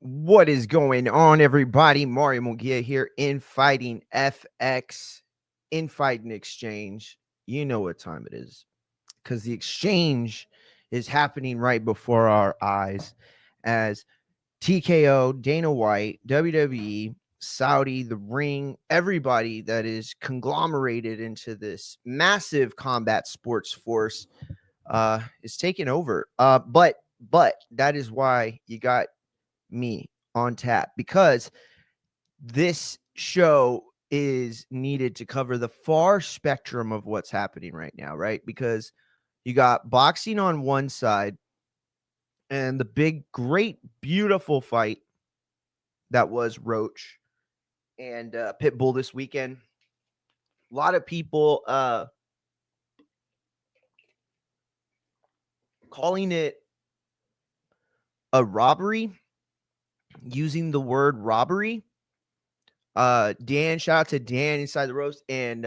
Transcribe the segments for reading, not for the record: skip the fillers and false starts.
What is going on, everybody? Mario Munguia here in Fighting FX, in Fighting Exchange. You know what time it is, because the exchange is happening right before our eyes as TKO, Dana White, WWE, Saudi, The Ring, everybody that is conglomerated into this massive combat sports force is taking over. But that is why you got me on tap, because this show is needed to cover the far spectrum of what's happening right now, right? Because you got boxing on one side and the big, great, beautiful fight that was Roach and Pitbull this weekend. A lot of people calling it a robbery, using the word robbery. Dan, shout out to Dan inside the roast. And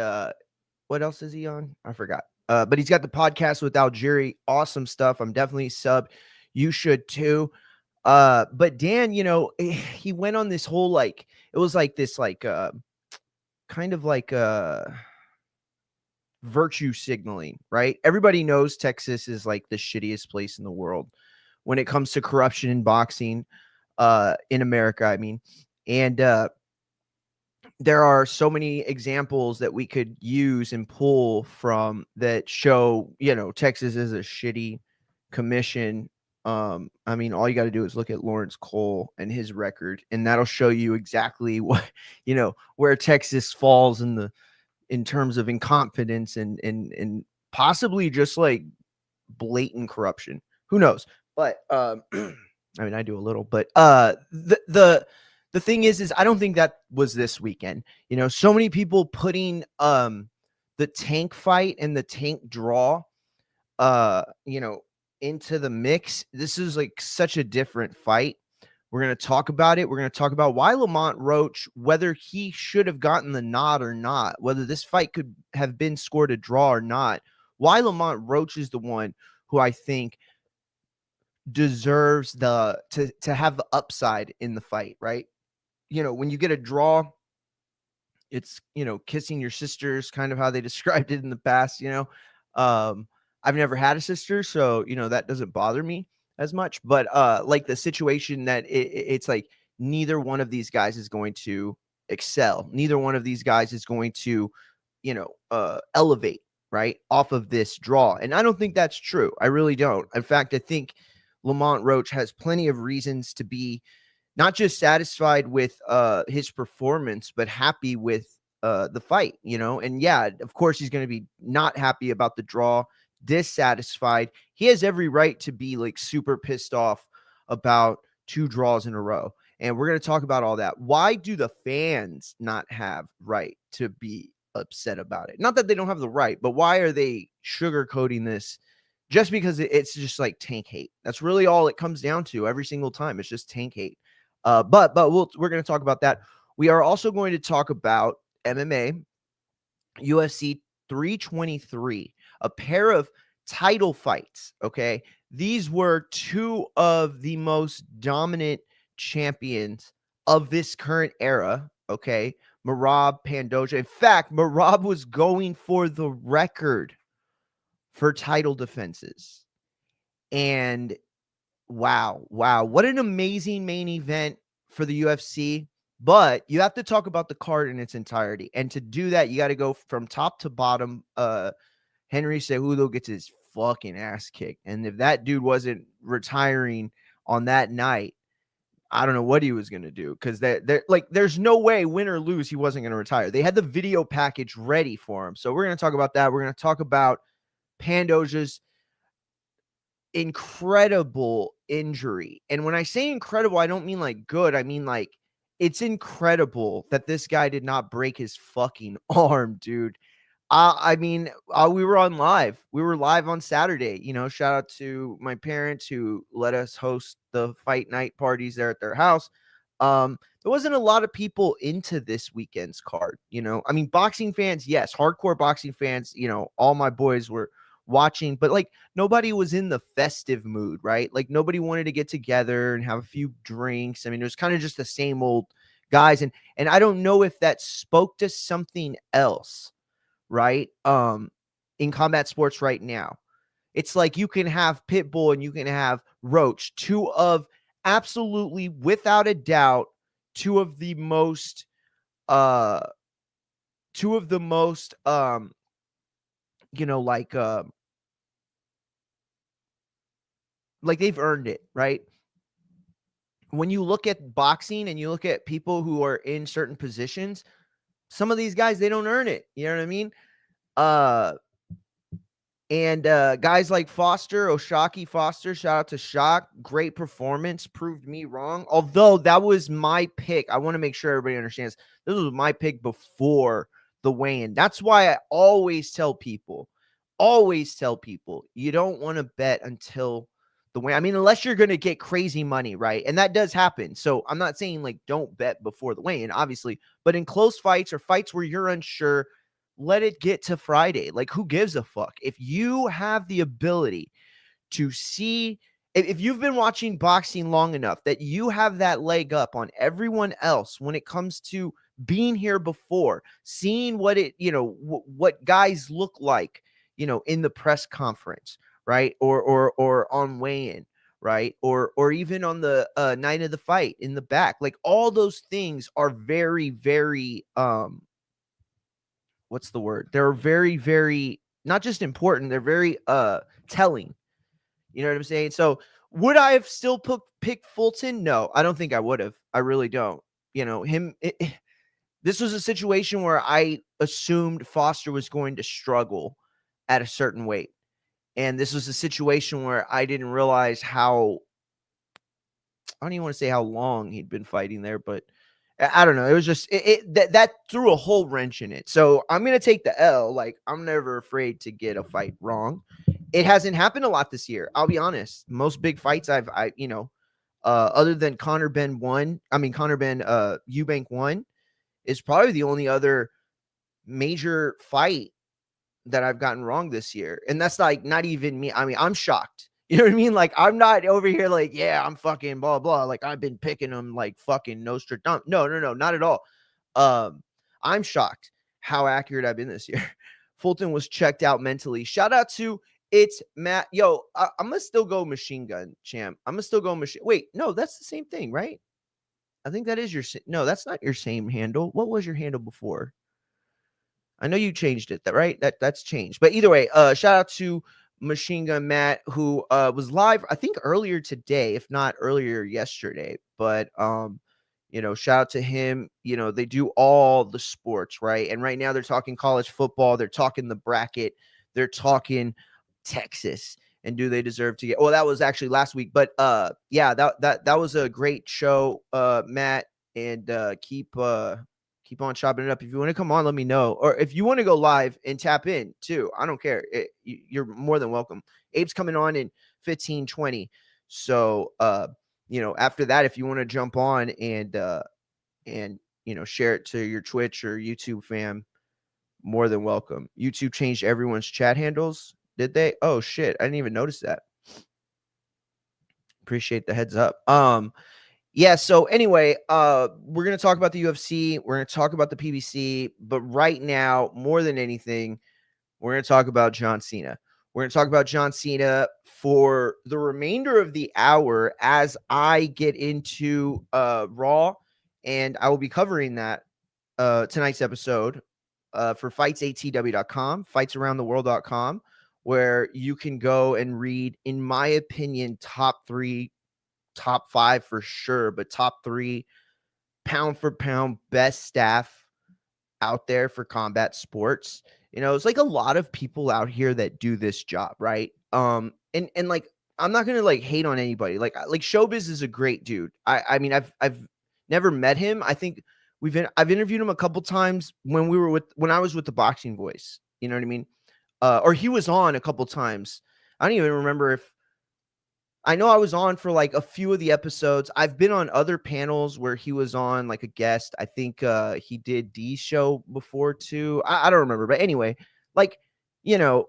what else is he on? I forgot. But he's got the podcast with Algeri. Awesome stuff. I'm definitely sub. You should too. But Dan, he went on this whole it was like this kind of like virtue signaling, right? Everybody knows Texas is like the shittiest place in the world when it comes to corruption in boxing, in America, I mean. And there are so many examples that we could use and pull from that show, Texas is a shitty commission. I mean, all you got to do is look at Lawrence Cole and his record, and that'll show you exactly what, where Texas falls in terms of incompetence and possibly just like blatant corruption. Who knows? But I mean, I do a little, but the thing is I don't think that was this weekend. So many people putting the Tank fight and the Tank draw into the mix. This is like such a different fight. We're going to talk about it. We're going to talk about why Lamont Roach, whether he should have gotten the nod or not, whether this fight could have been scored a draw or not, why Lamont Roach is the one who I think deserves to have the upside in the fight, right? When you get a draw, it's, kissing your sisters, kind of how they described it in the past. I've never had a sister, so, that doesn't bother me as much, but like the situation that it's like neither one of these guys is going to excel. Neither one of these guys is going to, elevate right off of this draw. And I don't think that's true. I really don't. In fact, I think Lamont Roach has plenty of reasons to be not just satisfied with his performance, but happy with the fight, and yeah, of course he's going to be not happy about the draw, dissatisfied. He has every right to be like super pissed off about 2 draws in a row. And we're going to talk about all that. Why do the fans not have right to be upset about it? Not that they don't have the right, but why are they sugarcoating this just because it's just like Tank hate? That's really all it comes down to every single time. It's just Tank hate. But we're going to talk about that. We are also going to talk about MMA, UFC 323, a pair of title fights. Okay. These were 2 of the most dominant champions of this current era. Okay. Merab, Pantoja. In fact, Merab was going for the record for title defenses. And wow, what an amazing main event for the UFC. But you have to talk about the card in its entirety. And to do that, you got to go from top to bottom. Henry Cejudo gets his fucking ass kicked. And if that dude wasn't retiring on that night, I don't know what he was going to do, because there's no way, win or lose, he wasn't going to retire. They had the video package ready for him. So we're going to talk about that. We're going to talk about Pantoja's incredible injury. And when I say incredible, I don't mean like good. I mean like it's incredible that this guy did not break his fucking arm, dude. I mean, we were on live. We were live on Saturday. Shout out to my parents who let us host the fight night parties there at their house. There wasn't a lot of people into this weekend's card. I mean, boxing fans, yes, hardcore boxing fans. All my boys were watching, but like nobody was in the festive mood, right? Like nobody wanted to get together and have a few drinks. I mean, it was kind of just the same old guys. And I don't know if that spoke to something else, right? In combat sports right now. It's like you can have Pitbull and you can have Roach, two of absolutely without a doubt, two of the most uh you know, like they've earned it, right? When you look at boxing and you look at people who are in certain positions, some of these guys, they don't earn it. You know what I mean? And guys like Oshaki Foster, shout out to Shock. Great performance, proved me wrong. Although that was my pick. I want to make sure everybody understands this was my pick before the weigh-in. That's why I always tell people, you don't want to bet until the weigh-in. I mean, unless you're going to get crazy money, right? And that does happen. So I'm not saying like don't bet before the weigh-in, obviously. But in close fights or fights where you're unsure, let it get to Friday. Like, who gives a fuck? If you have the ability to see, if you've been watching boxing long enough that you have that leg up on everyone else when it comes to being here before, seeing what it, you know, what guys look like, you know, in the press conference, right? Or on weigh-in, right? Or even on the night of the fight in the back. Like all those things are very, very what's the word? They're very, very not just important, they're very telling. You know what I'm saying? So would I have still picked Fulton? No, I don't think I would have. I really don't. You know, this was a situation where I assumed Foster was going to struggle at a certain weight. And this was a situation where I didn't realize how, I don't even want to say how long he'd been fighting there, but I don't know. It was just that threw a whole wrench in it. So I'm gonna take the L. Like I'm never afraid to get a fight wrong. It hasn't happened a lot this year. I'll be honest. Most big fights other than Conor Ben Eubank won, is probably the only other major fight that I've gotten wrong this year. And that's like not even me. I mean, I'm shocked. You know what I mean? Like, I'm not over here like, yeah, I'm fucking blah, blah. Like, I've been picking them like fucking Nostradamus. No, not at all. I'm shocked how accurate I've been this year. Fulton was checked out mentally. Shout out to it's Matt. Yo, I'm going to still go Machine Gun Champ. I'm going to still go Machine. Wait, no, that's the same thing, right? I think that is your, no, that's not your same handle. What was your handle before? I know you changed it, right? That's changed. But either way, shout out to Machine Gun Matt, who was live, I think earlier today, if not earlier yesterday. But you know, shout out to him. You know, they do all the sports, right? And right now they're talking college football, they're talking the bracket, they're talking Texas. And do they deserve to get? Well, that was actually last week, but yeah, that was a great show, Matt, and keep on chopping it up. If you want to come on, let me know. Or if you want to go live and tap in too, I don't care. You're more than welcome. Abe's coming on in 15-20. So, you know, after that, if you want to jump on and, you know, share it to your Twitch or YouTube fam, more than welcome. YouTube changed everyone's chat handles. Did they? Oh shit. I didn't even notice that. Appreciate the heads up. Yeah, so anyway, we're going to talk about the UFC. We're going to talk about the PBC. But right now, more than anything, we're going to talk about John Cena. We're going to talk about John Cena for the remainder of the hour as I get into Raw. And I will be covering that tonight's episode for fightsatw.com, fightsaroundtheworld.com, where you can go and read, in my opinion, top 5 for sure, but top 3 pound for pound best staff out there for combat sports. You know, it's like a lot of people out here that do this job, right? And like I'm not gonna like hate on anybody. Like Showbiz is a great dude. I mean I've never met him. I think I've interviewed him a couple times when I was with the Boxing Voice. You know what I mean? Or he was on a couple times. I don't even remember if I know I was on for like a few of the episodes. I've been on other panels where he was on like a guest. I think he did D's show before too. I don't remember. But anyway, like, you know,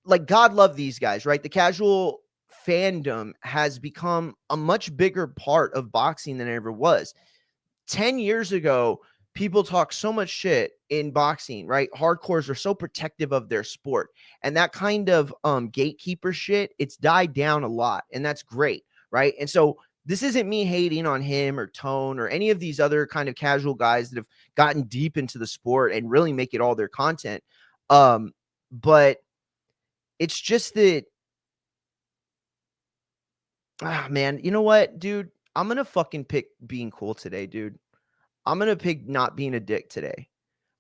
like, God love these guys, right? The casual fandom has become a much bigger part of boxing than it ever was. 10 years ago, people talk so much shit in boxing, right? Hardcores are so protective of their sport. And that kind of gatekeeper shit, it's died down a lot. And that's great, right? And so this isn't me hating on him or Tone or any of these other kind of casual guys that have gotten deep into the sport and really make it all their content. But it's just that, man, you know what, dude? I'm going to fucking pick being cool today, dude. I'm going to pick not being a dick today.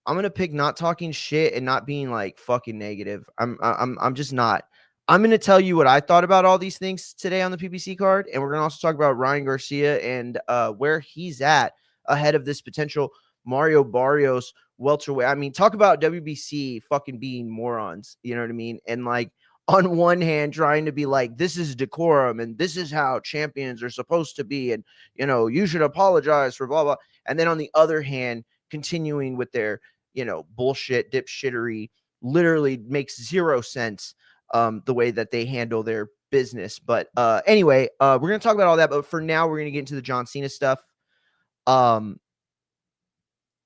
I'm going to pick not talking shit and not being like fucking negative. I'm just not. I'm going to tell you what I thought about all these things today on the PBC card. And we're going to also talk about Ryan Garcia and where he's at ahead of this potential Mario Barrios welterweight. I mean, talk about WBC fucking being morons. You know what I mean? And like, on one hand, trying to be like, this is decorum and this is how champions are supposed to be. And, you know, you should apologize for blah, blah. And then on the other hand, continuing with their, you know, bullshit, dipshittery, literally makes zero sense the way that they handle their business. But anyway, we're going to talk about all that. But for now, we're going to get into the John Cena stuff.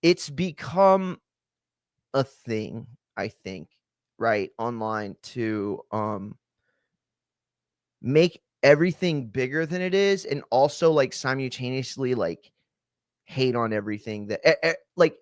It's become a thing, I think, right, online to make everything bigger than it is, and also like simultaneously like hate on everything that like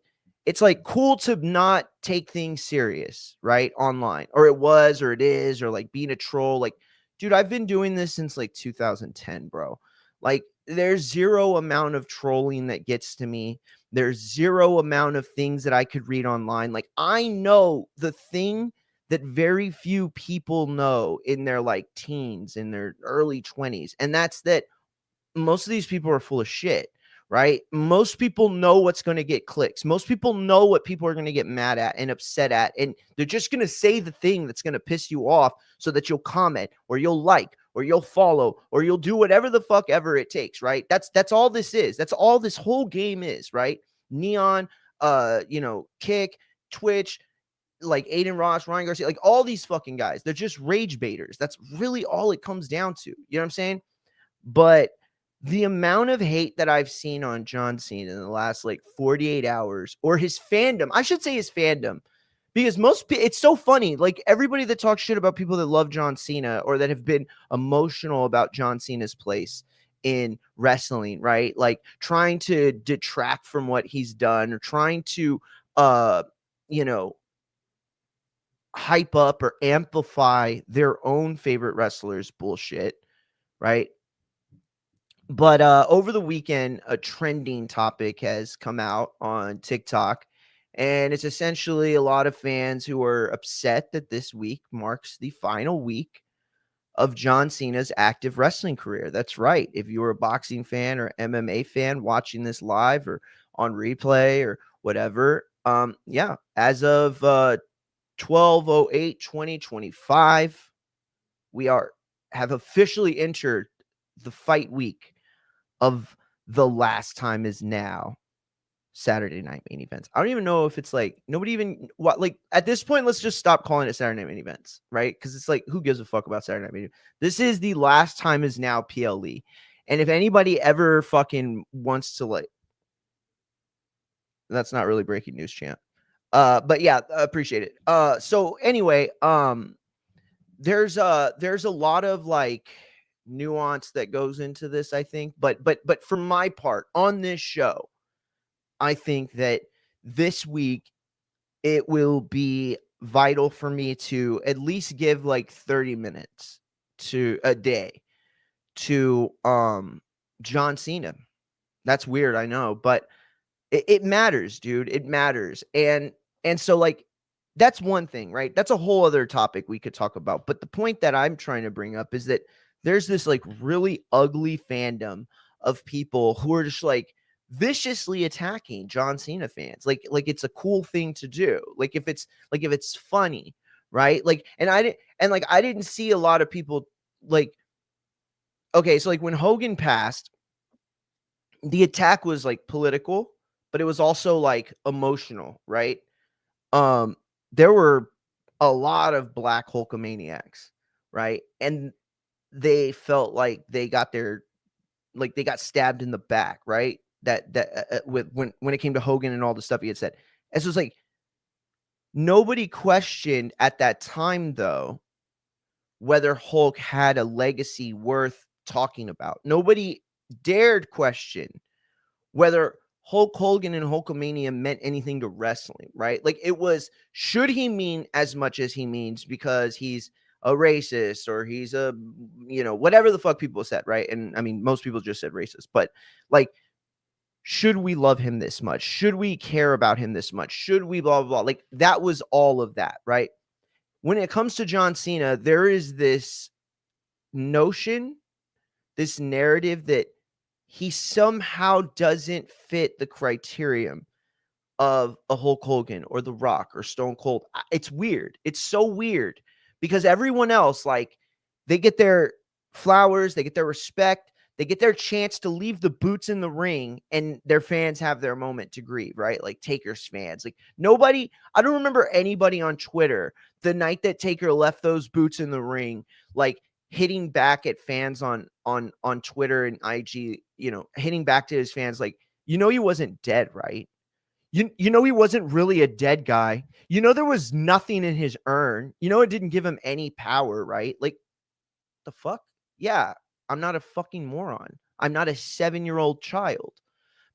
it's like cool to not take things serious, right, online, or it was, or it is, or like being a troll. Like, dude, I've been doing this since like 2010, bro. Like, there's zero amount of trolling that gets to me. There's zero amount of things that I could read online. Like, I know the thing that very few people know in their like teens, in their early 20s, and that's that most of these people are full of shit, right? Most people know what's going to get clicks. Most people know what people are going to get mad at and upset at, and they're just going to say the thing that's going to piss you off so that you'll comment or you'll like or you'll follow or you'll do whatever the fuck ever it takes, right? That's all this is. That's all this whole game is, right? Neon, you know, Kick, Twitch, like Aiden Ross, Ryan Garcia, like all these fucking guys, they're just rage baiters. That's really all it comes down to. You know what I'm saying? But the amount of hate that I've seen on John Cena in the last like 48 hours, or his fandom, I should say his fandom, because it's so funny. Like, everybody that talks shit about people that love John Cena or that have been emotional about John Cena's place in wrestling, right? Like, trying to detract from what he's done, or trying to, you know, hype up or amplify their own favorite wrestlers' bullshit, right? But over the weekend, a trending topic has come out on TikTok, and it's essentially a lot of fans who are upset that this week marks the final week of John Cena's active wrestling career. That's right. If you were a boxing fan or MMA fan watching this live or on replay or whatever, yeah, as of 12/08/2025, we have officially entered the fight week of the Last Time Is Now Saturday night main events. I don't even know if it's like nobody even what, like, at this point, let's just stop calling it Saturday night main events, right? Because it's like, who gives a fuck about Saturday night main events? This is the Last Time Is Now PLE. And if anybody ever fucking wants to, like, that's not really breaking news, champ. But yeah, appreciate it. So anyway, there's a lot of like nuance that goes into this, I think, but for my part on this show, I think that this week it will be vital for me to at least give like 30 minutes to a day to John Cena. That's weird, I know, but it matters, dude. It matters. And so, like, that's one thing, right? That's a whole other topic we could talk about. But the point that I'm trying to bring up is that there's this like really ugly fandom of people who are just like viciously attacking John Cena fans. Like it's a cool thing to do. Like if it's funny, right? Like, and I didn't see a lot of people like, okay, so like when Hogan passed, the attack was like political, but it was also like emotional, right? There were a lot of black Hulkamaniacs, right? And they felt like they got stabbed in the back, right? With when it came to Hogan and all the stuff he had said. And so it's like nobody questioned at that time, though, whether Hulk had a legacy worth talking about. Nobody dared question whether Hulk Hogan and Hulkamania meant anything to wrestling, right? Like it was, should he mean as much as he means because he's a racist or he's a, whatever the fuck people said, right? And I mean, most people just said racist, but like, should we love him this much? Should we care about him this much? Should we blah, blah, blah? Like that was all of that, right? When it comes to John Cena, there is this notion, this narrative that he somehow doesn't fit the criterion of a Hulk Hogan or The Rock or Stone Cold. It's weird. It's so weird because everyone else, like, they get their flowers, they get their respect, they get their chance to leave the boots in the ring, and their fans have their moment to grieve, right? Like Taker's fans. Like nobody, I don't remember anybody on Twitter the night that Taker left those boots in the ring, like hitting back at fans on Twitter and IG, hitting back to his fans like, he wasn't dead, right? You know he wasn't really a dead guy. There was nothing in his urn. It didn't give him any power, right? Like, the fuck? Yeah, I'm not a fucking moron. I'm not a 7-year-old child.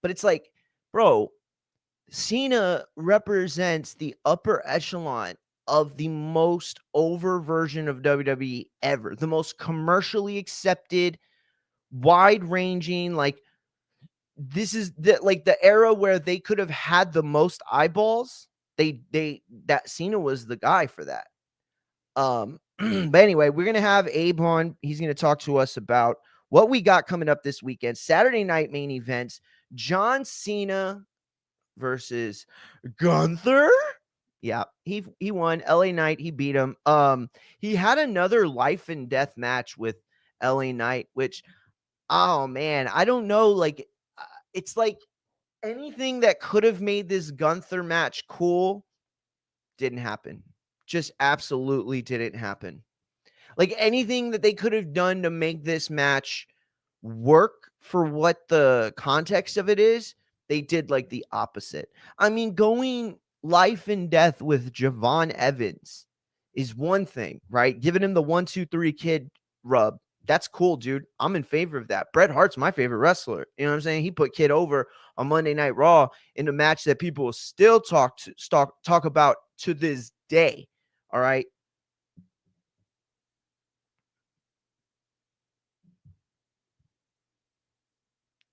But it's like, bro, Cena represents the upper echelon of the most over version of WWE ever. The most commercially accepted, wide-ranging, like, this is the era where they could have had the most eyeballs. That Cena was the guy for that. But anyway, we're gonna have Abe on. He's gonna talk to us about what we got coming up this weekend. Saturday night main events: John Cena versus Gunther. Yeah, he won. LA Knight, he beat him. He had another life and death match with LA Knight, which, oh man, I don't know. Like, it's like anything that could have made this Gunther match cool didn't happen. Just absolutely didn't happen. Like anything that they could have done to make this match work for what the context of it is, they did like the opposite. I mean, going life and death with Javon Evans is one thing, right? Giving him the 1, 2, 3 kid rub. That's cool, dude. I'm in favor of that. Bret Hart's my favorite wrestler. You know what I'm saying? He put Kid over on Monday Night Raw in a match that people still talk about to this day. All right.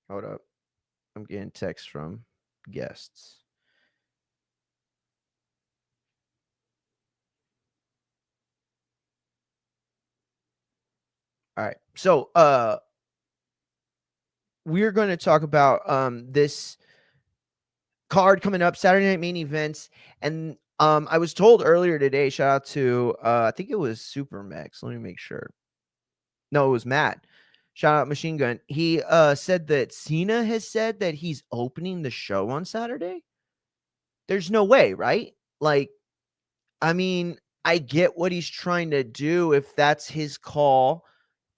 Hold up. I'm getting texts from guests. All right. So we're going to talk about this card coming up, Saturday Night Main Events. And I was told earlier today, shout out to I think it was Super Max. Let me make sure. No, it was Matt. Shout out Machine Gun. He said that Cena has said that he's opening the show on Saturday. There's no way, right? Like, I mean, I get what he's trying to do if that's his call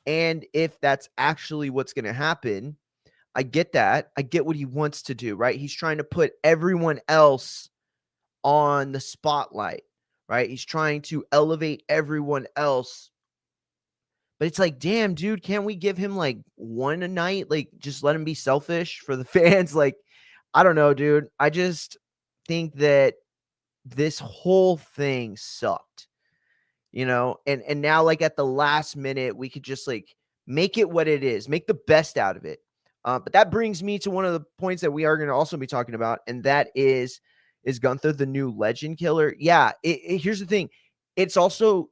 and if that's actually what's going to happen. I get that. I get what he wants to do, right? He's trying to put everyone else on the spotlight, right? He's trying to elevate everyone else. But it's like, damn, dude, can't we give him like one a night? Like, just let him be selfish for the fans. Like, I don't know, dude. I just think that this whole thing sucked, and now, like, at the last minute, we could just like make it what it is, make the best out of it. But that brings me to one of the points that we are going to also be talking about, and that is Gunther the new legend killer? Yeah. Here's the thing. He's also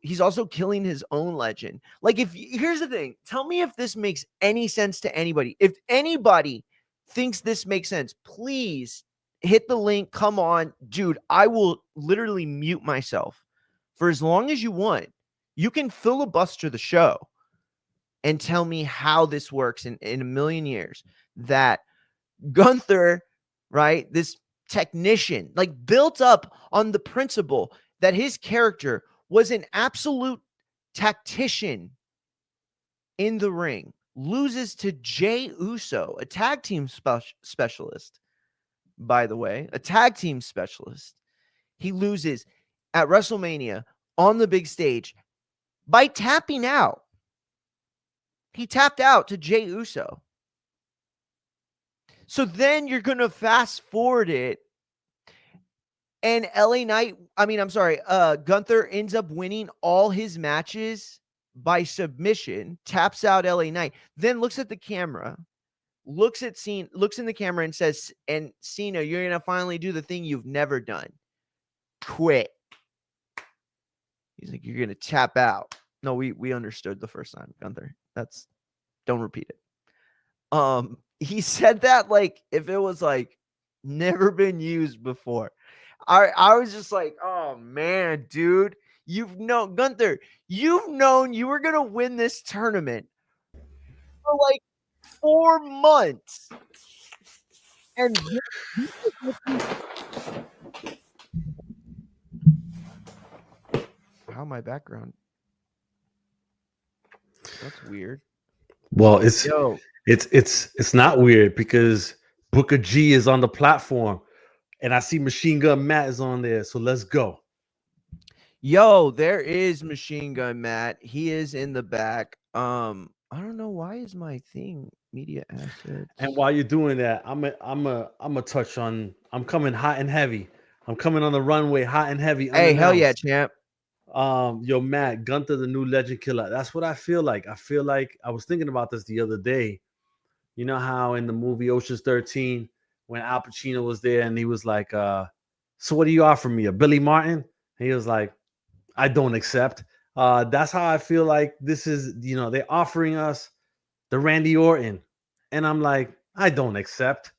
killing his own legend. Like, here's the thing. Tell me if this makes any sense to anybody. If anybody thinks this makes sense, please hit the link. Come on, dude. I will literally mute myself for as long as you want. You can filibuster the show and tell me how this works in a million years. That Gunther, right, this technician, like, built up on the principle that his character was an absolute tactician in the ring, loses to Jey Uso, a tag team specialist, by the way, a tag team specialist. He loses at WrestleMania on the big stage by tapping out. He tapped out to Jey Uso. So then you're going to fast forward it, and Gunther ends up winning all his matches by submission, taps out LA Knight, then looks at the camera, looks in the camera and says, and Cena, you're going to finally do the thing you've never done. Quit. He's like, you're going to tap out. No, we understood the first time, Gunther. Don't repeat it. He said that like if it was like never been used before. I was just like, oh man, dude, Gunther, you've known you were gonna win this tournament for like 4 months, and how my background? That's weird. Well, it's not weird because Booker G is on the platform, and I see Machine Gun Matt is on there. So let's go. Yo, there is Machine Gun Matt. He is in the back. I don't know why is my thing media assets. And while you're doing that, I'm a touch on. I'm coming hot and heavy. I'm coming on the runway hot and heavy. Hey, hell yeah, champ. Yo, Matt, Gunther, the new legend killer. That's what I feel like. I feel like I was thinking about this the other day. You know how in the movie Ocean's 13, when Al Pacino was there and he was like, so what do you offer me? A Billy Martin? And he was like, I don't accept. That's how I feel like this is, they're offering us the Randy Orton. And I'm like, I don't accept.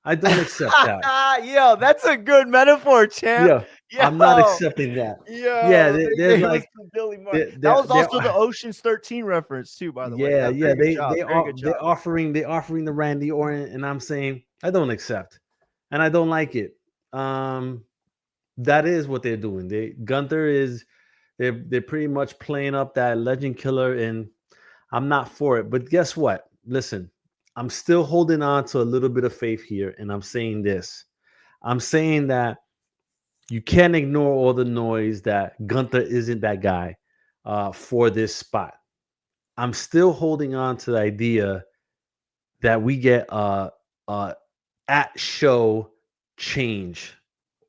I don't accept that. Yo, that's a good metaphor, champ. Yeah, I'm not accepting that. Yeah, they're like Billy Martin. That was also the Ocean's 13 reference too, by the way. They're offering the Randy Orton, and I'm saying I don't accept, and I don't like it. That is what they're doing. Gunther is they're pretty much playing up that legend killer, and I'm not for it. But guess what? Listen, I'm still holding on to a little bit of faith here, and I'm saying this. I'm saying that you can't ignore all the noise that Gunther isn't that guy for this spot. I'm still holding on to the idea that we get at show change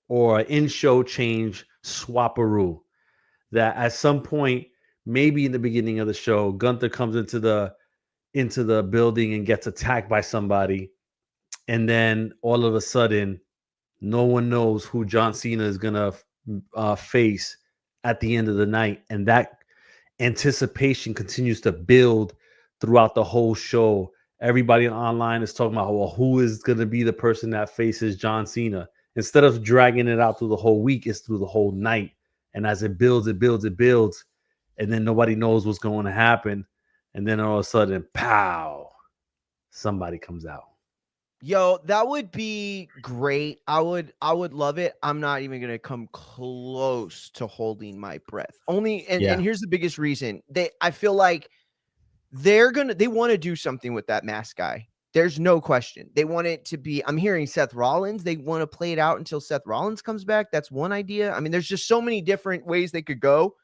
or in show change swapperoo. That at some point, maybe in the beginning of the show, Gunther comes into the building and gets attacked by somebody, and then all of a sudden, no one knows who John Cena is gonna face at the end of the night, and that anticipation continues to build throughout the whole show. Everybody online is talking about, well, who is gonna be the person that faces John Cena? Instead of dragging it out through the whole week, it's through the whole night, and as it builds, and then nobody knows what's going to happen, and then all of a sudden, pow, somebody comes out. Yo, that would be great. I would love it. I'm not even gonna come close to holding my breath. And here's the biggest reason. I feel like they want to do something with that mask guy. There's no question. They want it to be, I'm hearing Seth Rollins. They want to play it out until Seth Rollins comes back. That's one idea. I mean, there's just so many different ways they could go.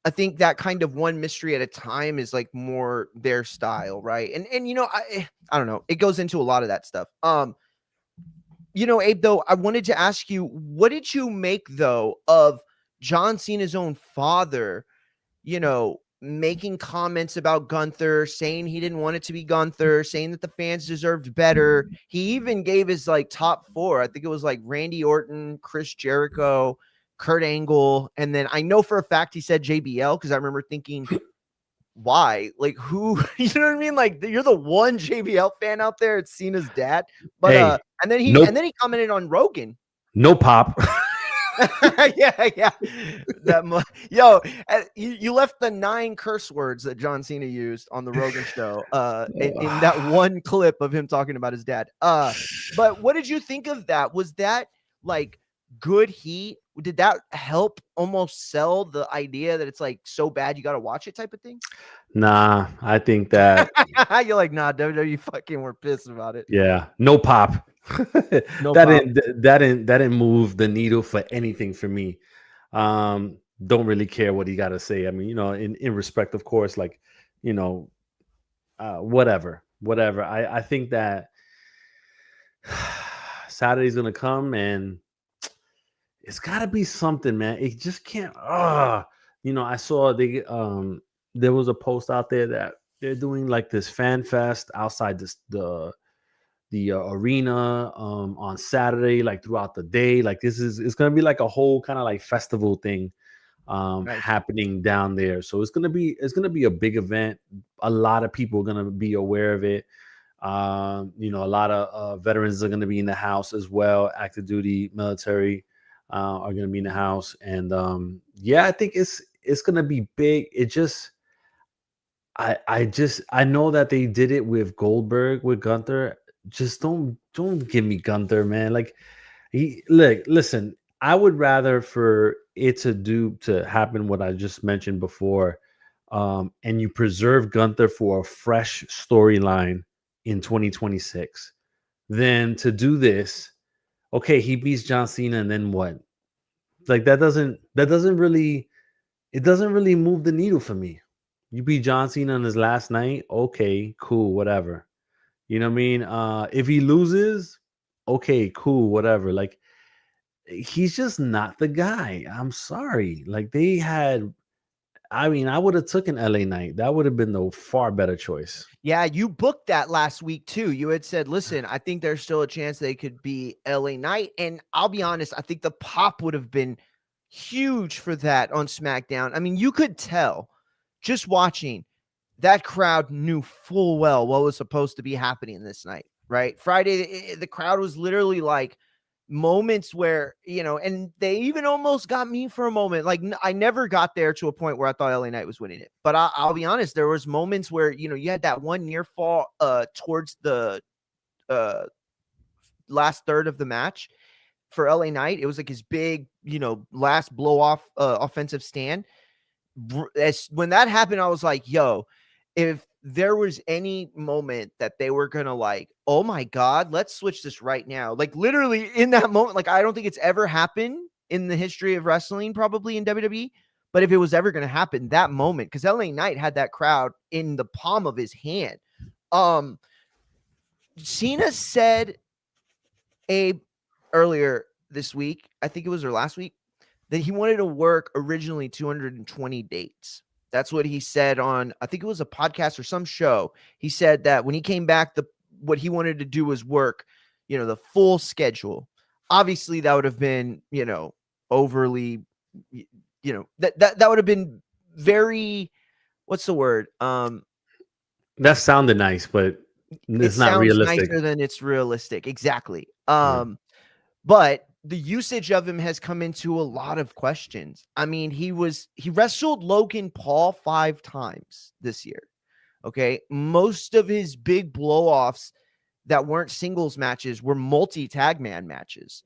I think that kind of one mystery at a time is like more their style, right? And I don't know. It goes into a lot of that stuff. Abe, though, I wanted to ask you, what did you make though of John Cena's own father, making comments about Gunther, saying he didn't want it to be Gunther, saying that the fans deserved better. He even gave his like top 4. I think it was like Randy Orton, Chris Jericho, Kurt Angle, and then I know for a fact he said JBL because I remember thinking, why? Like who? You know what I mean? Like you're the one JBL fan out there. It's Cena's dad, but and then he commented on Rogan. No pop. yeah. Yo, you left the 9 curse words that John Cena used on the Rogan show in that one clip of him talking about his dad. But what did you think of that? Was that like good heat? did that help almost sell the idea that it's like so bad you got to watch it type of thing? Nah, I think that You're like, nah, WWE fucking were pissed about it. yeah, no pop. No that pop. didn't move the needle for anything for me. Don't really care what he got to say. I mean, in respect, of course, like, you know, whatever. I think that Saturday's gonna come and it's gotta be something, man. It just can't. I saw there was a post out there that they're doing like this fan fest outside the arena on Saturday, like throughout the day. Like it's gonna be like a whole kind of like festival thing Nice. happening down there. So it's gonna be a big event. A lot of people are gonna be aware of it. A lot of veterans are gonna be in the house as well. Active duty military are gonna be in the house, and I think it's gonna be big. It just I know that they did it with Goldberg with Gunther. Just don't give me Gunther, man. Like listen, I would rather for it to happen what I just mentioned before, and you preserve Gunther for a fresh storyline in 2026 than to do this. Okay, he beats John Cena, and then what? Like that doesn't really move the needle for me. You beat John Cena on his last night, okay, cool, whatever. You know what I mean? If he loses, okay, cool, whatever. Like he's just not the guy. I'm sorry. Like I would have took an LA Knight. That would have been the far better choice. Yeah, you booked that last week too. You had said, listen, I think there's still a chance they could be LA Knight. And I'll be honest, I think the pop would have been huge for that on SmackDown. I mean, you could tell just watching that crowd knew full well what was supposed to be happening this night, right? Friday, the crowd was literally like moments where, and they even almost got me for a moment. Like I never got there to a point where I thought LA Knight was winning it. But I'll be honest, there was moments where, you had that one near fall towards the last third of the match for LA Knight. It was like his big, last blow off offensive stand. When that happened, I was like, yo, if there was any moment that they were gonna like, oh my god, let's switch this right now, like literally in that moment, like I don't think it's ever happened in the history of wrestling, probably in WWE, but if it was ever gonna happen, that moment, because LA Knight had that crowd in the palm of his hand. Cena said earlier this week, I think it was or last week, that he wanted to work originally 220 dates. That's what he said on, I think it was a podcast or some show. He said that when he came back, what he wanted to do was work, the full schedule. Obviously, that would have been, overly, that would have been very, what's the word? That sounded nice, but it's not realistic. Nicer than it's realistic. Exactly. Yeah. But the usage of him has come into a lot of questions. I mean, he wrestled Logan Paul 5 times this year. Okay. Most of his big blow-offs that weren't singles matches were multi-tag man matches.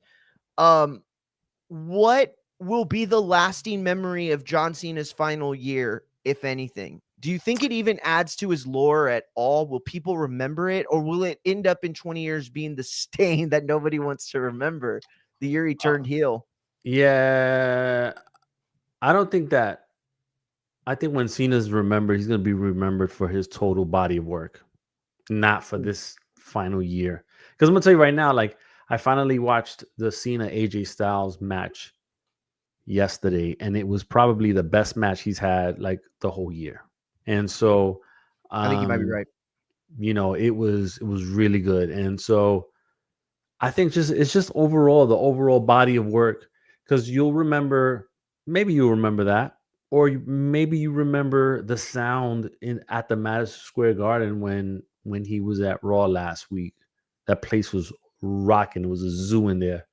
What will be the lasting memory of John Cena's final year, if anything? Do you think it even adds to his lore at all? Will people remember it, or will it end up in 20 years being the stain that nobody wants to remember? The year he turned heel. Yeah, I don't think that. I think when Cena's remembered, he's going to be remembered for his total body of work, not for this final year. Because I'm going to tell you right now, like I finally watched the Cena AJ Styles match yesterday, and it was probably the best match he's had like the whole year. And so, I think you might be right. It was really good, and so. I think it's just overall the overall body of work, because maybe you'll remember that, or maybe you remember the sound at the Madison Square Garden when he was at Raw last week. That place was rocking. It was a zoo in there,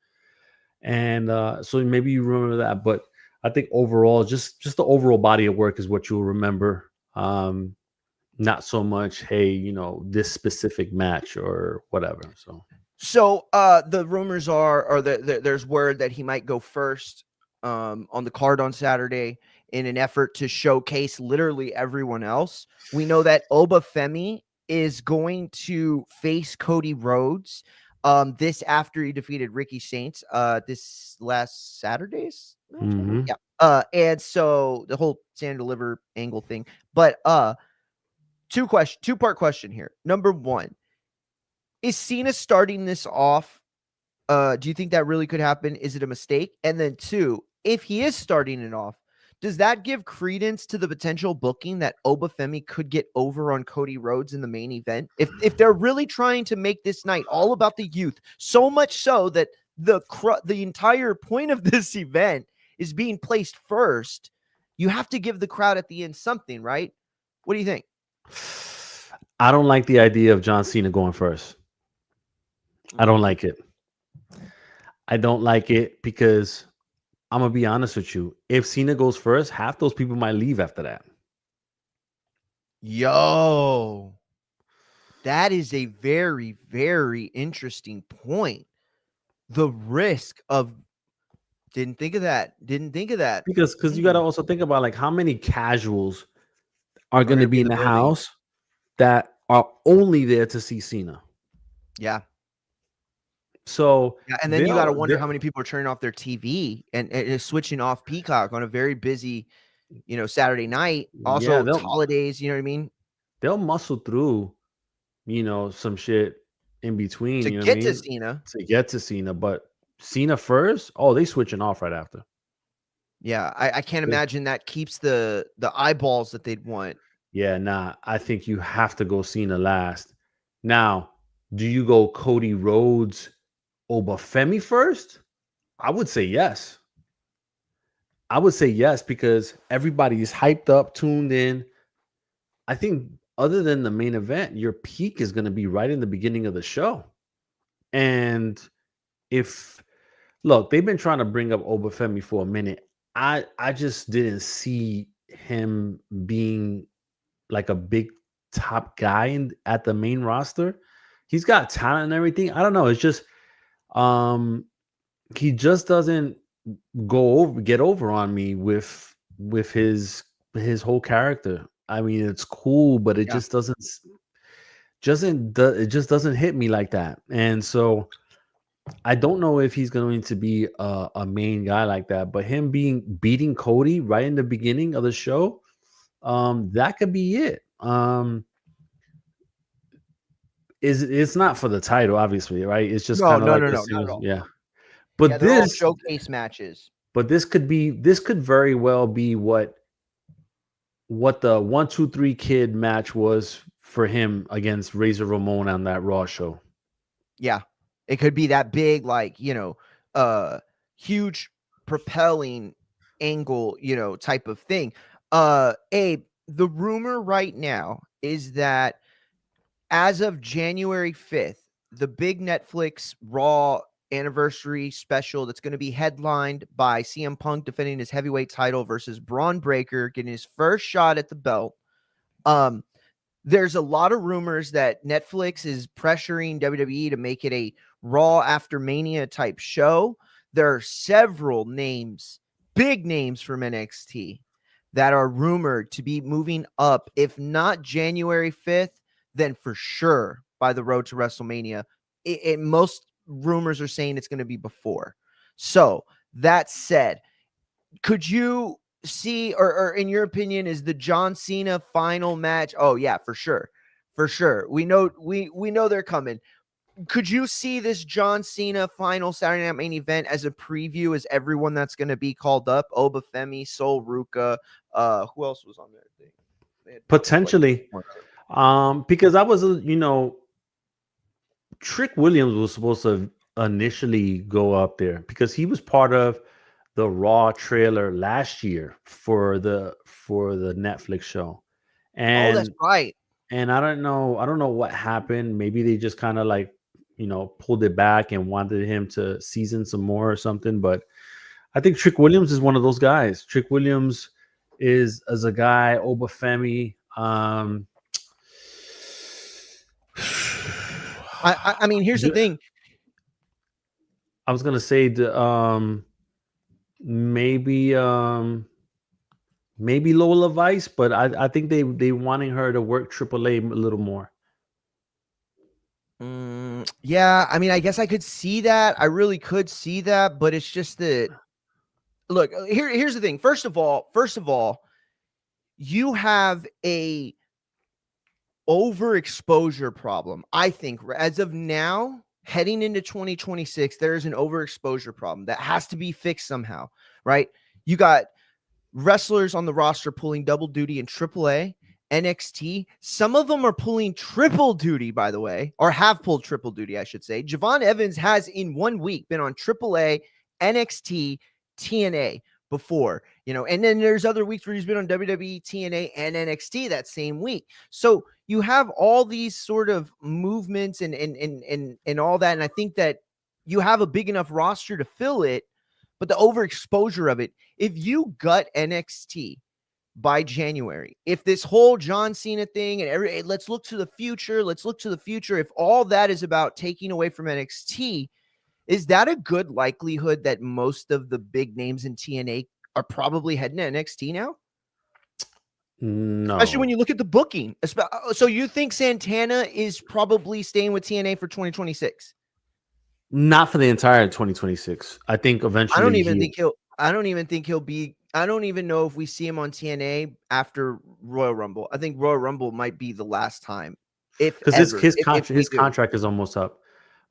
and so maybe you remember that. But I think overall, just the overall body of work is what you'll remember. Not so much, hey, this specific match or whatever. So the rumors are, or there's word that he might go first on the card on Saturday in an effort to showcase literally everyone else. We know that Obafemi is going to face Cody Rhodes this after he defeated Ricky Saints this last Saturday's match. Mhm. Yeah. And so the whole Sand Deliver angle thing. But two-part question here. Number one, is Cena starting this off? Do you think that really could happen? Is it a mistake? And then two, if he is starting it off, does that give credence to the potential booking that Obafemi could get over on Cody Rhodes in the main event? If they're really trying to make this night all about the youth, so much so that the entire point of this event is being placed first, you have to give the crowd at the end something, right? What do you think? I don't like the idea of John Cena going first. I don't like it. I don't like it because I'm going to be honest with you. If Cena goes first, half those people might leave after that. Yo, that is a very, very interesting point. The risk of didn't think of that. Because you got to also think about like how many casuals are going to gonna be in in the building. house that are only there to see Cena. Yeah. So Yeah, and then you got to wonder how many people are turning off their TV and switching off Peacock on a very busy, Saturday night. Also, it's holidays. You know what I mean? They'll muscle through, some shit in between. To You know get what I to mean? Cena. To get to Cena, but Cena first. Oh, they switching off right after. Yeah, I can't imagine that keeps the eyeballs that they'd want. Yeah, nah. I think you have to go Cena last. Now, do you go Cody Rhodes, Obafemi first? I would say yes. I would say yes because everybody is hyped up, tuned in. I think other than the main event, your peak is going to be right in the beginning of the show. And if look, they've been trying to bring up Obafemi for a minute. I just didn't see him being like a big top guy at the main roster. He's got talent and everything. I don't know. It's just he just doesn't get over on me with his whole character. I mean, it's cool, but it just doesn't hit me like that. And so I don't know if he's going to be a main guy like that, but him beating Cody right in the beginning of the show, that could be it. It's not for the title, obviously, right? It's just kind of No, like not at all. Yeah. But they're all showcase matches. But this could very well be what the 1, 2, 3 kid match was for him against Razor Ramon on that Raw show. Yeah. It could be that big, like, huge propelling angle, type of thing. Abe, the rumor right now is that as of January 5th, the big Netflix Raw anniversary special that's going to be headlined by CM Punk defending his heavyweight title versus Braun Breaker, getting his first shot at the belt. There's a lot of rumors that Netflix is pressuring WWE to make it a Raw after Mania type show. There are several names, big names from NXT that are rumored to be moving up, if not January 5th, then for sure by the road to WrestleMania. Most rumors are saying it's going to be before. So that said, could you see, or in your opinion, is the John Cena final match? Oh yeah, for sure. We know they're coming. Could you see this John Cena final Saturday Night Main Event as a preview as everyone that's going to be called up? Obafemi, Sol Ruka, who else was on there? Potentially. Because I was, Trick Williams was supposed to initially go up there because he was part of the Raw trailer last year for the Netflix show. And that's right. And I don't know what happened. Maybe they just kind of like, pulled it back and wanted him to season some more or something. But I think Trick Williams is one of those guys. Trick Williams is as a guy, Obafemi. I mean, here's the thing. I was gonna say maybe maybe Lola Vice, but I think they wanting her to work AAA a little more. Yeah, I mean, I guess I could see that. I really could see that, but it's just that. Look, here's the thing. First of all, you have a overexposure problem. I think as of now, heading into 2026, there's an overexposure problem that has to be fixed somehow, right? You got wrestlers on the roster pulling double duty in AAA, NXT. Some of them are pulling triple duty, by the way, or have pulled triple duty, I should say. Javon Evans has in 1 week been on AAA, NXT, TNA before, and then there's other weeks where he's been on WWE, TNA, and NXT that same week. So you have all these sort of movements and all that. And I think that you have a big enough roster to fill it, but the overexposure of it, if you gut NXT by January, if this whole John Cena thing and let's look to the future, if all that is about taking away from NXT, is that a good likelihood that most of the big names in TNA are probably heading to NXT now? No. Especially when you look at the booking. So you think Santana is probably staying with TNA for 2026? Not for the entire 2026. I think eventually. I don't even know if we see him on TNA after Royal Rumble. I think Royal Rumble might be the last time. Because his contract is almost up.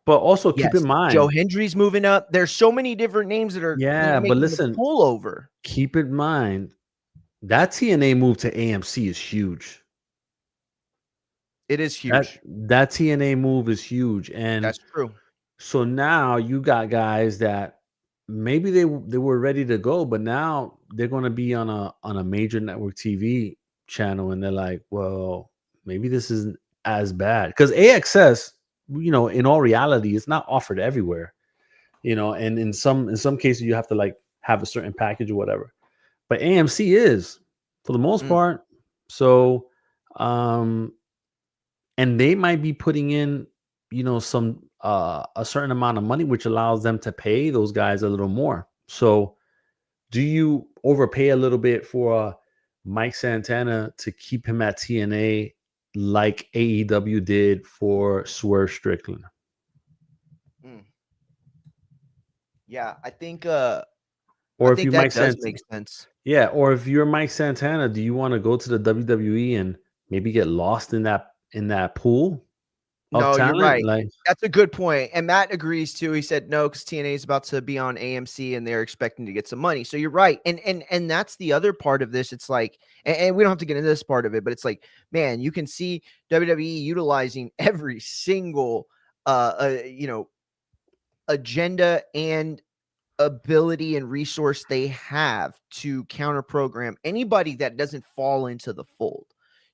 But also keep in mind, Joe Hendry's moving up. There's so many different names that are but listen, pull over. Keep in mind that TNA move to AMC is huge. It is huge. That TNA move is huge, and that's true. So now you got guys that maybe they were ready to go, but now they're going to be on a major network TV channel, and they're like, well, maybe this isn't as bad, because AXS, in all reality, it's not offered everywhere, and in some cases you have to like have a certain package or whatever, but AMC is for the most part. So, and they might be putting in, some a certain amount of money, which allows them to pay those guys a little more. So do you overpay a little bit for Mike Santana to keep him at TNA like AEW did for Swerve Strickland? Yeah, I think or I if think you that Mike does make sense. Yeah, or if you're Mike Santana, do you want to go to the WWE and maybe get lost in that pool? No, talent? You're right. That's a good point. And Matt agrees too. He said no, because TNA is about to be on AMC and they're expecting to get some money. So you're right. And that's the other part of this. It's like, and we don't have to get into this part of it, but it's like, man, you can see WWE utilizing every single agenda and ability and resource they have to counter program anybody that doesn't fall into the fold.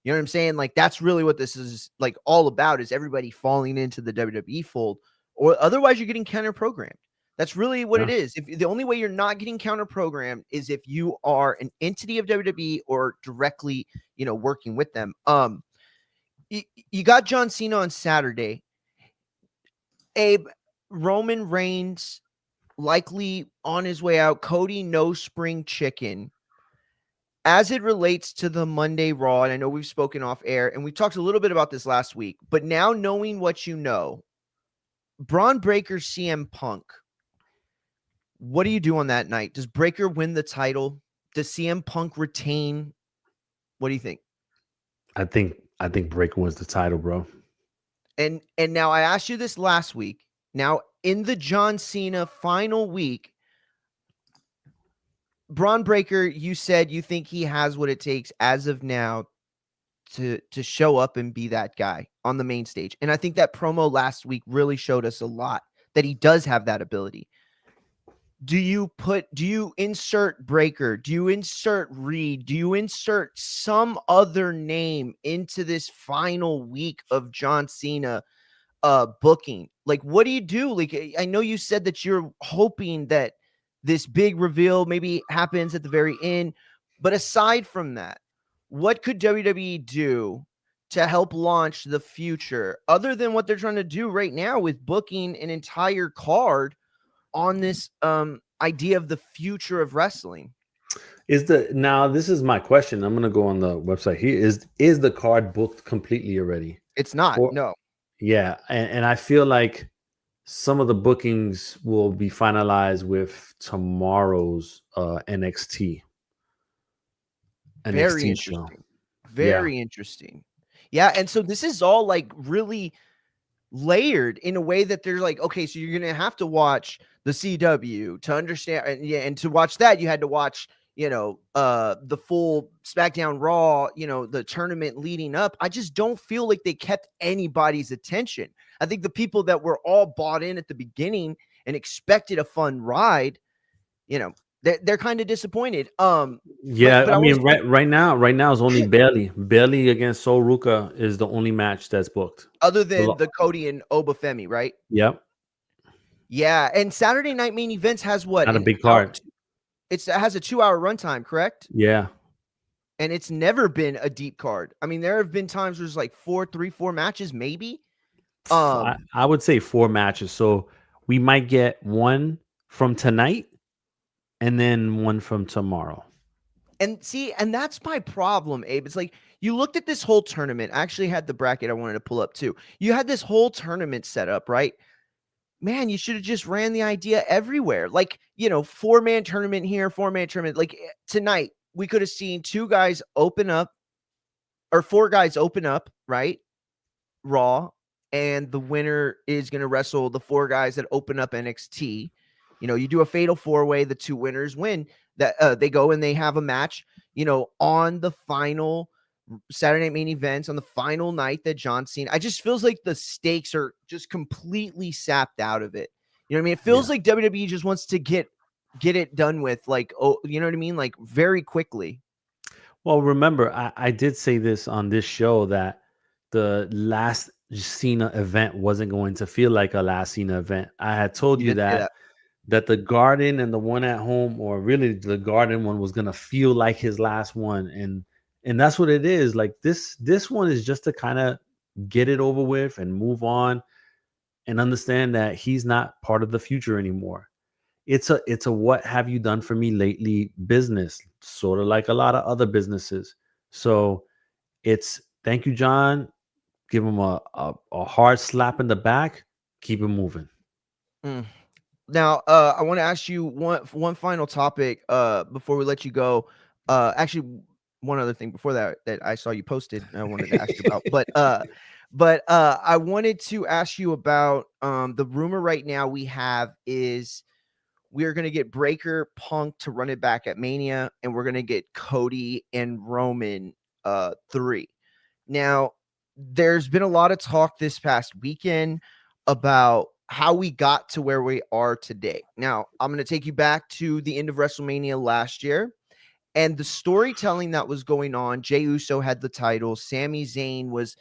You know what I'm saying? Like, that's really what this is like all about, is everybody falling into the WWE fold, or otherwise you're getting counter programmed. That's really what it is. If the only way you're not getting counter programmed is if you are an entity of WWE or directly, working with them. You got John Cena on Saturday. Abe, Roman Reigns likely on his way out. Cody, no spring chicken. As it relates to the Monday Raw, and I know we've spoken off air, and we talked a little bit about this last week, but now knowing what you know, Braun Breaker, CM Punk, what do you do on that night? Does Breaker win the title? Does CM Punk retain? What do you think? I think Breaker wins the title, bro. And now I asked you this last week. Now in the John Cena final week, Braun Breaker, you said you think he has what it takes as of now to show up and be that guy on the main stage. And I think that promo last week really showed us a lot that he does have that ability. Do you insert Breaker? Do you insert Reed? Do you insert some other name into this final week of John Cena booking? Like, what do you do? Like, I know you said that you're hoping that this big reveal maybe happens at the very end, but aside from that, what could WWE do to help launch the future other than what they're trying to do right now with booking an entire card on this idea of the future of wrestling. Now this is my question. I'm gonna go on the website here. Is the card booked completely already? It's not. For No. Yeah, and I feel like some of the bookings will be finalized with tomorrow's Very NXT show. interesting. Yeah. Very interesting. Yeah, and so this is all like really layered in a way that they're like, okay, so you're gonna have to watch the CW to understand, and yeah, and to watch that you had to watch, the full SmackDown Raw, the tournament leading up. I just don't feel like they kept anybody's attention. I think the people that were all bought in at the beginning and expected a fun ride, they're kind of disappointed. Yeah, But I I want mean, to right now is only Bailey against Sol Ruka is the only match that's booked. other than the Cody and Obafemi, right? Yep, Yeah, and Saturday Night Main Events has what, not a an big hour? card. It has a 2-hour runtime, correct? Yeah, And it's never been a deep card. I mean, there have been times where it's like 4 matches, maybe. I would say 4 matches. So we might get one from tonight and then one from tomorrow. And see, and that's my problem, Abe. It's like you looked at this whole tournament. I actually had the bracket I wanted to pull up too. You had this whole tournament set up, right? Man, you should have just ran the idea everywhere. Like, 4-man tournament here, 4-man tournament. Like tonight, we could have seen 2 guys open up or 4 guys open up, right? Raw, and the winner is going to wrestle the 4 guys that open up NXT. You do a fatal 4-way, the 2 winners win. That they go and they have a match, on the final Saturday Night Main Events on the final night that John Cena. I just feels like the stakes are just completely sapped out of it. You know what I mean? It feels like WWE just wants to get it done with, like, oh, you know what I mean? Like very quickly. Well, remember, I did say this on this show that the last Cena event wasn't going to feel like a last Cena event. I had told You you did say that that. the Garden and the one at home, or really the Garden one, was gonna feel like his last one, and that's what it is. Like this one is just to kind of get it over with and move on, and understand that he's not part of the future anymore. It's a what have you done for me lately business, sort of like a lot of other businesses. So it's thank you, John. Give him a hard slap in the back. Keep it moving. Mm. Now, I want to ask you one final topic before we let you go. Actually, one other thing before that I saw you posted, I wanted to ask you about. But I wanted to ask you about the rumor right now we have is we're going to get Breaker Punk to run it back at Mania, and we're going to get Cody and Roman 3. Now, there's been a lot of talk this past weekend about how we got to where we are today. Now, I'm going to take you back to the end of WrestleMania last year and the storytelling that was going on. Jey Uso had the title. Sami Zayn was,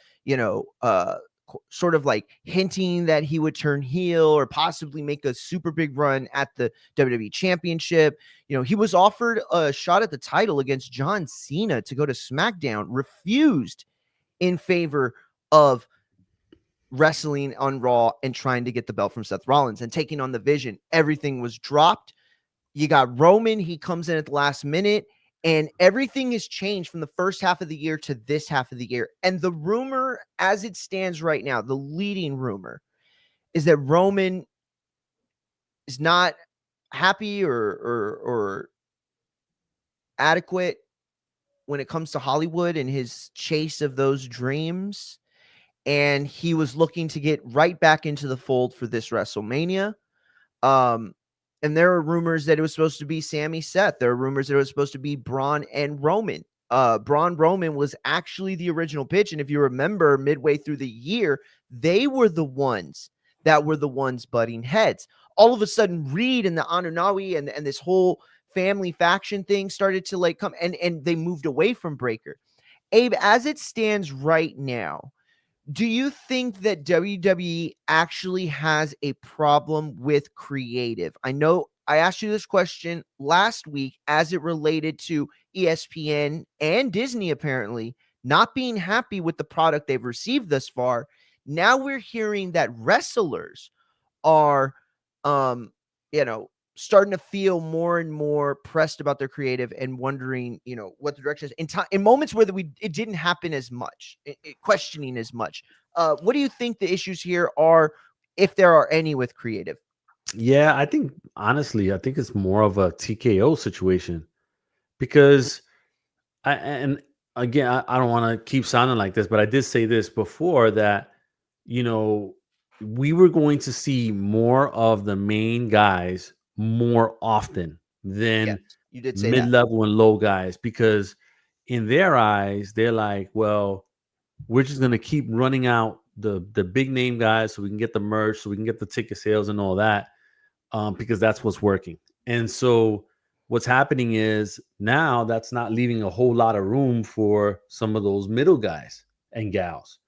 sort of like hinting that he would turn heel or possibly make a super big run at the WWE Championship. He was offered a shot at the title against John Cena to go to SmackDown, refused in favor of wrestling on Raw and trying to get the belt from Seth Rollins and taking on the Vision. Everything was dropped. You got Roman. He comes in at the last minute, and everything has changed from the first half of the year to this half of the year. And the rumor, as it stands right now, the leading rumor is that Roman is not happy or adequate when it comes to Hollywood and his chase of those dreams. And he was looking to get right back into the fold for this WrestleMania. And there are rumors that it was supposed to be Sami Seth. There are rumors that it was supposed to be Braun and Roman. Braun Roman was actually the original pitch. And if you remember, midway through the year, they were the ones butting heads. All of a sudden, Reed and the Anunnaki and this whole family faction thing started to like come, and they moved away from Breaker. Abe, as it stands right now, do you think that WWE actually has a problem with creative? I know I asked you this question last week as it related to ESPN and Disney apparently not being happy with the product they've received thus far. Now we're hearing that wrestlers are, starting to feel more and more pressed about their creative and wondering, what the direction is in moments where it didn't happen as much, questioning as much. What do you think the issues here are, if there are any, with creative? Yeah, I think honestly, I think it's more of a TKO situation because and again, I don't want to keep sounding like this, but I did say this before that, you know, we were going to see more of the main guys more often Yes, than you did say that. mid-level and low guys because in their eyes, they're like, well, we're just gonna keep running out the big name guys so we can get the merch, so we can get the ticket sales and all that, because that's what's working. And so what's happening is now that's not leaving a whole lot of room for some of those middle guys and gals.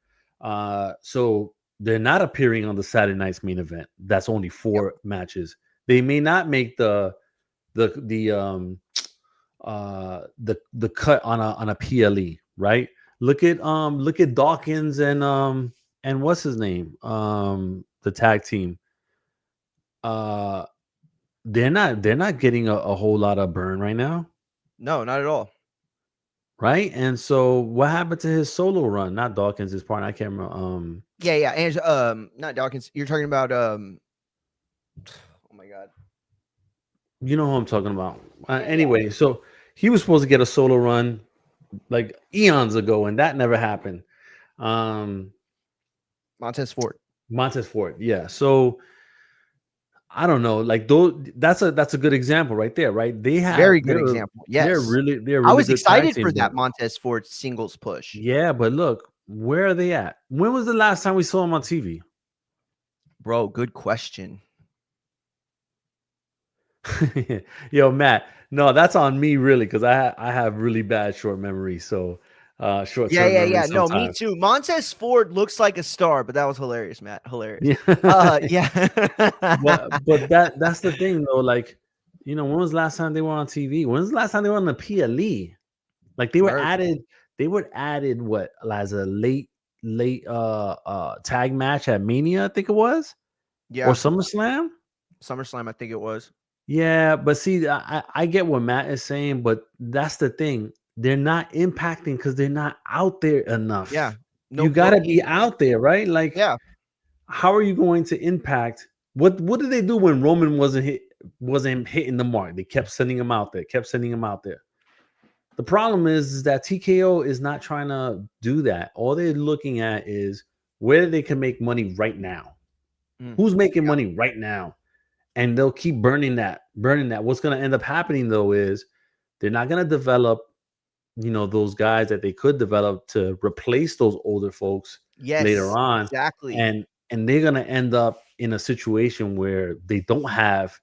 So they're not appearing on the Saturday night's main event. That's only Yep. 4 matches. They may not make the cut on a PLE, right? Look at Dawkins and what's his name? The tag team. Uh they're not getting a whole lot of burn right now, No, not at all. right? And so what happened to his solo run? Not Dawkins, his partner. I can't remember. Yeah, and not Dawkins. You're talking about oh my god. You know who I'm talking about. Yeah. Anyway, so he was supposed to get a solo run like eons ago, and that never happened. Um Montez Ford. Montez Ford, yeah. So I don't know, like those. That's a good example right there, right? Very good example. Yes. They're I really was good tag excited team, for but that Montez Ford singles push. yeah, but look, where are they at? When was the last time we saw them on TV? Bro, good question. Yo, Matt, no, that's on me really because I have really bad short memory, so short term memory Yeah. No, me sometimes. too. Montez Ford looks like a star, but that was hilarious, Matt. Hilarious. Yeah, Yeah. but that's the thing though. Like, when was the last time they were on TV? When was the last time they were on the PLE? Like Word. they were added what as a late tag match at Mania, I think it was, or Yeah. SummerSlam. SummerSlam, I think it was. Yeah, but see, I get what Matt is saying, but that's the thing. They're not impacting because they're not out there Yeah. enough. No You got to be booking. out there, right? Like, Yeah. how are you going to impact? What did they do when Roman wasn't hitting the mark? They kept sending him out there, kept sending him out there. The problem is that TKO is not trying to do that. All they're looking at is where they can make money right now. Mm. Who's making money right now? And they'll keep burning that. What's going to end up happening though is they're not going to develop, those guys that they could develop to replace those older folks later Yes, on, exactly. and they're going to end up in a situation where they don't have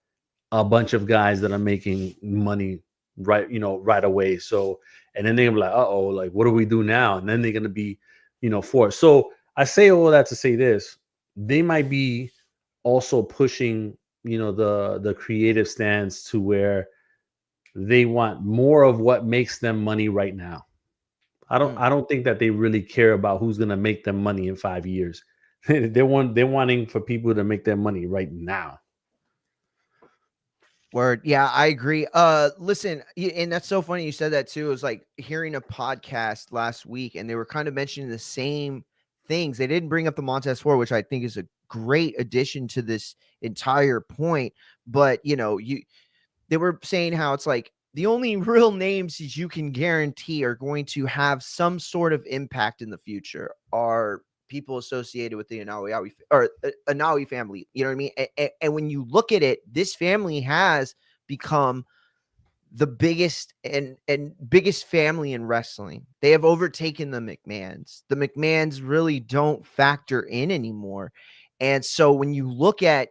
a bunch of guys that are making money right away. So, and then they're gonna be like, uh-oh, like what do we do now? And then they're gonna be, forced. So I say all that to say this: they might be also pushing, the creative stance to where they want more of what makes them money right now. I don't think that they really care about who's gonna make them money in 5 years. They're wanting for people to make their money right now. Word. Yeah, I agree. Listen, and that's so funny you said that too. It was like hearing a podcast last week and they were kind of mentioning the same things. They didn't bring up the Montez Ford, which I think is a great addition to this entire point. But they were saying how it's like the only real names that you can guarantee are going to have some sort of impact in the future are people associated with the Anawi family. You know what I mean? And when you look at it, this family has become the biggest and biggest family in wrestling. They have overtaken the McMahons. The McMahons really don't factor in anymore. And so when you look at,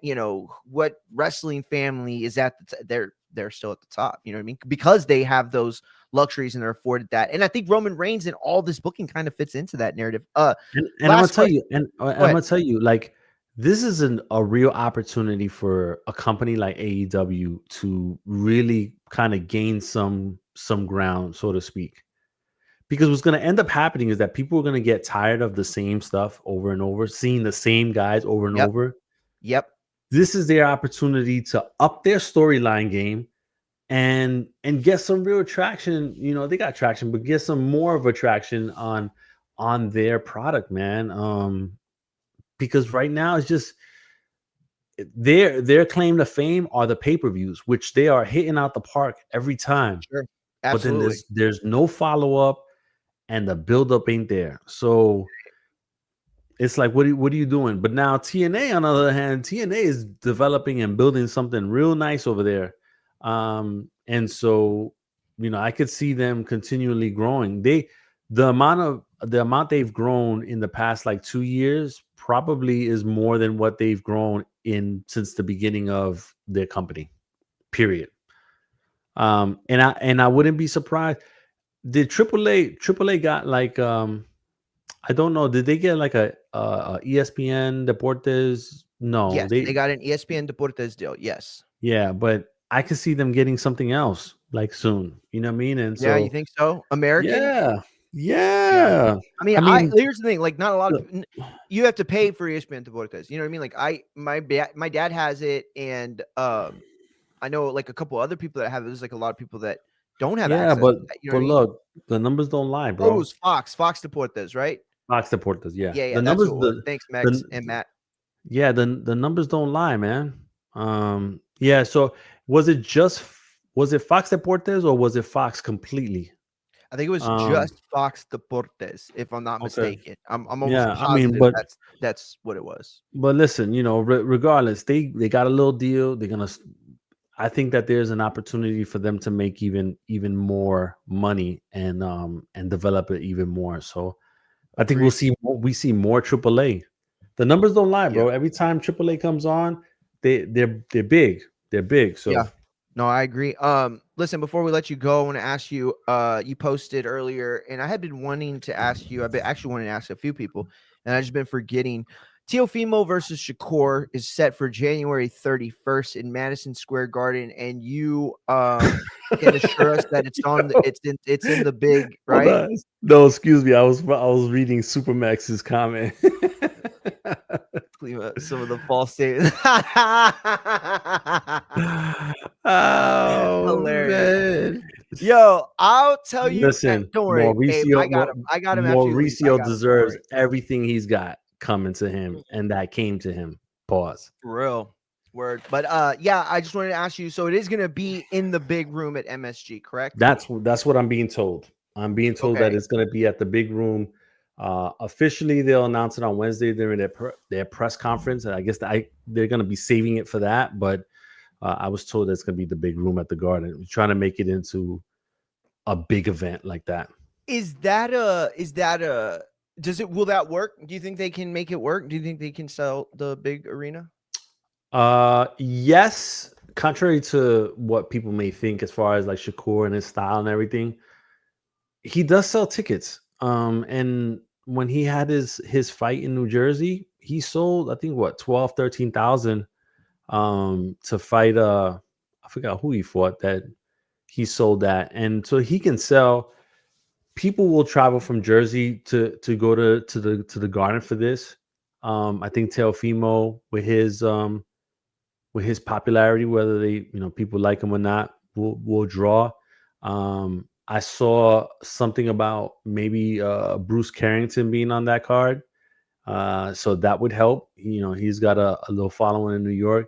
what wrestling family is at they're still at the top, you know what I mean? Because they have those luxuries and they're afforded that. And I think Roman Reigns and all this booking kind of fits into that narrative. And I'm gonna Last tell question. you, and Go I'm ahead. gonna tell you, like this is a real opportunity for a company like AEW to really kind of gain some ground, so to speak. Because what's gonna end up happening is that people are gonna get tired of the same stuff over and over, seeing the same guys over and Yep. over. Yep. this is their opportunity to up their storyline game and get some real traction. They got traction, but get some more of a traction on their product, man. Because right now it's just their claim to fame are the pay-per-views, which they are hitting out the park every time. Sure. But then Absolutely. there's no follow-up and the build-up ain't there. So it's like, what are you doing? But now TNA, on the other hand, TNA is developing and building something real nice over there. And so, I could see them continually growing. The amount they've grown in the past like 2 years probably is more than what they've grown in since the beginning of their company. Period. And I wouldn't be surprised. Did AAA got like I don't know. Did they get like a ESPN Deportes? No, Yes, they got an ESPN Deportes deal. Yes. yeah, but I could see them getting something else like soon. You know what I mean? And Yeah, you so think so? American? yeah, Yeah. yeah. I mean, I mean, here's the thing, like, not a lot of look, you have to pay for ESPN Deportes. You know what I mean? Like, my dad has it, and I know like a couple other people that have it. There's like a lot of people that don't have yeah, access but to that. You know what I mean? look, the numbers don't lie, Oh, it bro. was Fox Deportes, right? Fox Deportes, yeah. Yeah, The that's numbers, what it was. Thanks, Max the and Matt. yeah, the numbers don't lie, man. Yeah. So was it Fox Deportes or was it Fox completely? I think it was Um, just Fox Deportes, if I'm not okay. mistaken. I'm almost Yeah, I mean, positive that's what it was. but listen, regardless, they got a little deal. I think that there's an opportunity for them to make even more money and develop it even more. So I think Agreed. we see more AAA. The numbers don't lie, Yeah. bro. Every time AAA comes on, they're big. They're big. Yeah. So No, I agree. Listen, before we let you go, I want to ask you, you posted earlier, and I had been wanting to ask you, I've been actually wanting to ask a few people, and I've just been forgetting. Teofimo versus Shakur is set for January 31st in Madison Square Garden, and you can assure us that it's in the big, hold right? on. No, excuse me. I was reading Supermax's comment. Clean up some of the false statements. Oh Hilarious. man. Yo, I'll tell you, Listen, don't worry, Abe. I got him. I got him after you leave. I Mauricio got him. Don't deserves worry. everything he's got coming to him and that came to him. Pause. For real. Word. But yeah, I just wanted to ask you. So it is gonna be in the big room at MSG, correct? That's what I'm being told. I'm being told that Okay. it's going to be at the big room. Officially, they'll announce it on Wednesday during their press conference, and I guess they're going to be saving it for that. But I was told it's going to be the big room at the Garden. We're trying to make it into a big event like that. Is that will that work? Do you think they can make it work? Do you think they can sell the big arena? Yes. Contrary to what people may think, as far as like Shakur and his style and everything, he does sell tickets. And when he had his fight in New Jersey, he sold, I think, what, 12, 13,000 to fight I forgot who he fought, that he sold that. And so he can sell. People will travel from Jersey to go to the Garden for this. I think Teofimo, with his popularity, whether people like him or not, will draw. I saw something about maybe Bruce Carrington being on that card, so that would help. He's got a little following in New York.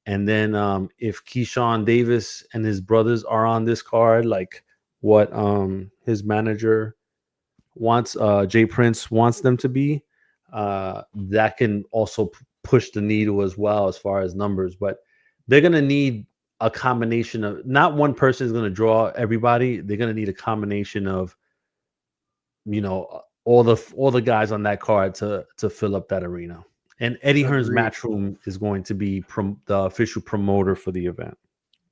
And then if Keyshawn Davis and his brothers are on this card, like what his manager wants, Jay Prince wants them to be, that can also push the needle as well as far as numbers. But they're going to need a combination of, not one person is going to draw everybody. They're going to need a combination of, all the guys on that card to fill up that arena. And Eddie Hearn's Agreed. Matchroom is going to be the official promoter for the event.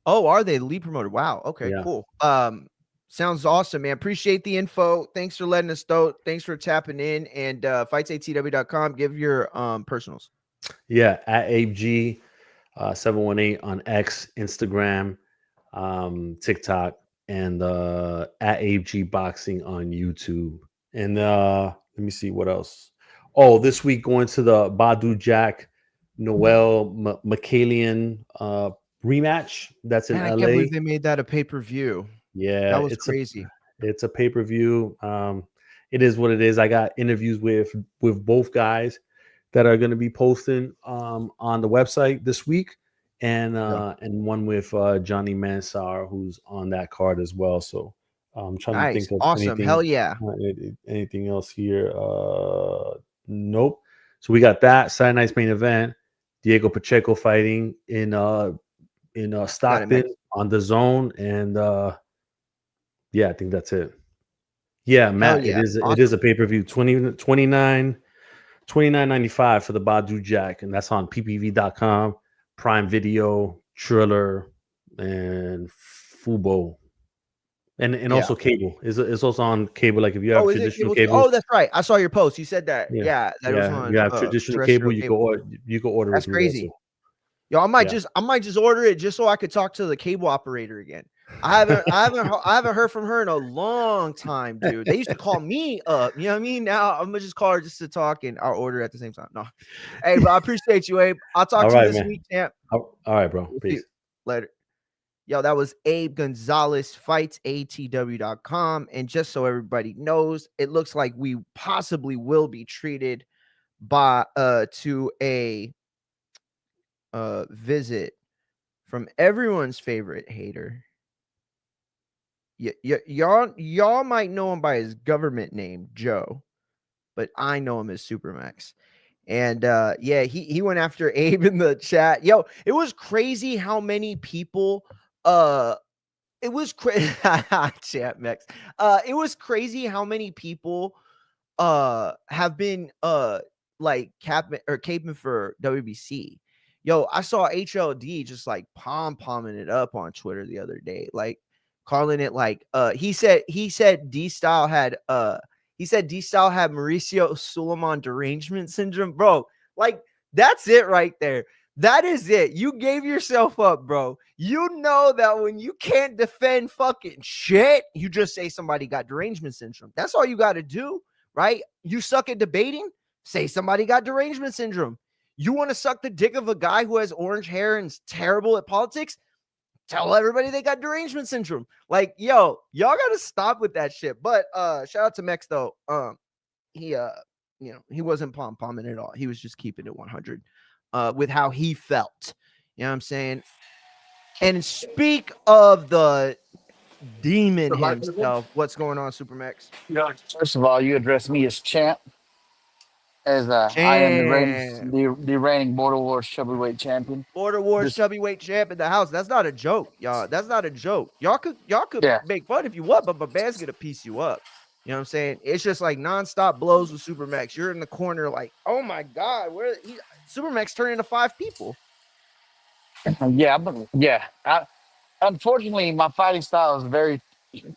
Oh, are they the lead promoter? Wow. Okay, Yeah. cool. Sounds awesome, man. Appreciate the info. Thanks for letting us know. Thanks for tapping in. And fightsatw.com. Give your personals. Yeah, at AG 718 on X, Instagram, TikTok, and at AG Boxing on YouTube. And let me see what else. Oh, this week going to the Badu Jack Noel McCallion rematch. That's in Man, I can't believe LA. they made that a pay-per-view. Yeah, That was crazy. it's a pay-per-view. It is what it is. I got interviews with both guys that are going to be posting on the website this week, Yeah. and one with Johnny Mansar, who's on that card as well. So I'm trying to Nice. think of Awesome. Hell yeah. anything else here. Nope. So we got that Saturday night's main event. Diego Pacheco fighting in Got it, Stockton Max. on the Zone, and yeah, I think that's it. Yeah, Hell Matt, yeah. it is Awesome. a pay-per-view 29.95 for the Badu Jack, and that's on ppv.com, Prime Video, Triller, and Fubo. And Yeah. also cable. It's also on cable. Like if you have Oh, is it traditional cable too? cable, Oh, that's right. I saw your post. You said that. yeah, Yeah, that it was yeah. You on have traditional cable, terrestrial you cable. go order it That's through there too. crazy. Yo, Yeah. I might just order it just so I could talk to the cable operator again. I haven't heard from her in a long time, dude. They used to call me up. You know what I mean? Now I'm gonna just call her just to talk and I'll order at the same time. No, hey, but I appreciate you, Abe. I'll talk All to you right, this man. week, champ. All right, bro. We'll see you Peace. later. Yo, that was Abe Gonzalez, fightsatw.com. And just so everybody knows, it looks like we possibly will be treated by to a visit from everyone's favorite hater. Y'all might know him by his government name, Joe, but I know him as Supermax. And yeah, he went after Abe in the chat. Yo, it was crazy how many people it was crazy chat Max. It was crazy how many people have been like caping for WBC. Yo, I saw HLD just like pomming it up on Twitter the other day, like calling it like he said D Style had Mauricio Suleiman derangement syndrome, bro. Like that's it right there. That is it. You gave yourself up, bro. You know that when you can't defend fucking shit, you just say somebody got derangement syndrome. That's all you got to do, right? You suck at debating, say somebody got derangement syndrome. You want to suck the dick of a guy who has orange hair and is terrible at politics? Tell everybody they got derangement syndrome. Like, yo, y'all got to stop with that shit. But shout out to Mex though. He he wasn't pomming at all. He was just keeping it 100 with how he felt. You know what I'm saying? And speak of the demon himself, what's going on, Supermax? First of all, you address me as champ, as I am Champ. the reigning Border Wars heavyweight champion. Border Wars This, heavyweight champ in the house. That's not a joke, y'all. That's not a joke. Y'all could yeah, make fun if you want, but Bab's gonna piece you up. You know what I'm saying? It's just like nonstop blows with Supermax. You're in the corner, like, oh my god, where he Supermax turned into 5 people. yeah. Unfortunately, my fighting style is very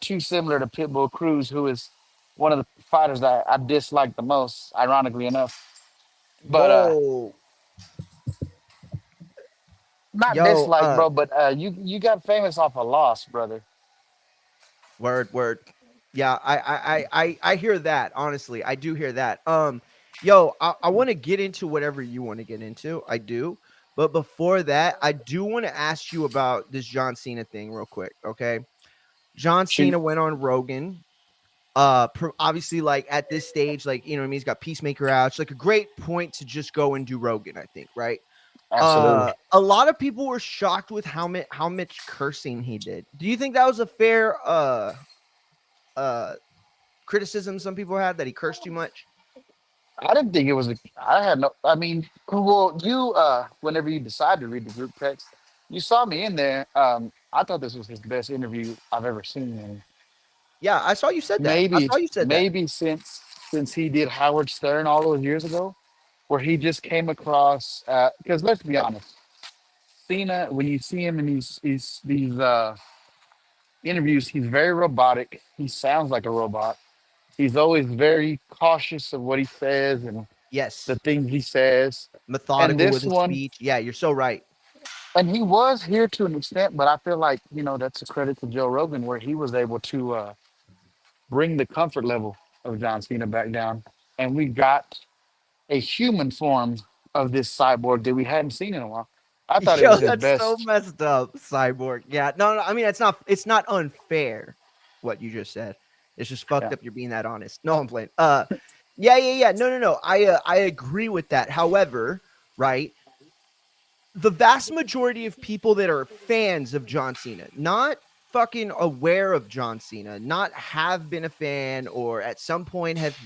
too similar to Pitbull Cruz, who is one of the fighters that I dislike the most. Ironically enough, but Whoa, not yo, dislike, bro. But you got famous off a loss, brother. word. Yeah, I hear that. Honestly, I do hear that. Yo, I want to get into whatever you want to get into. I do. But before that, I do want to ask you about this John Cena thing real quick. Okay. John Shoot, Cena went on Rogan. Obviously, like at this stage, like, you know what I mean? He's got Peacemaker out. It's like a great point to just go and do Rogan, I think, right? absolutely. A lot of people were shocked with how much cursing he did. Do you think that was a fair uh criticism some people had that he cursed too much? I didn't think it was. I had no. I mean, well, you whenever you decide to read the group text, you saw me in there. I thought this was his best interview I've ever seen, and Yeah, I saw you said that. I maybe saw you said that. maybe since he did Howard Stern all those years ago, where he just came across. Because let's be honest, Cena, when you see him in these interviews, he's very robotic. He sounds like a robot. He's always very cautious of what he says and the Yes. things he says. And Methodical with this his one, speech. Yeah, you're so right. and he was here to an extent, but I feel like, that's a credit to Joe Rogan where he was able to bring the comfort level of John Cena back down. And we got a human form of this cyborg that we hadn't seen in a while. I thought it Yo, was his that's so best. messed up, Cyborg. Yeah, no, I mean it's not unfair what you just said. It's just fucked Yeah. up. You're being that honest. No, I'm playing. Yeah. No. I agree with that. However, right, the vast majority of people that are fans of John Cena, not fucking aware of John Cena, not have been a fan or at some point have,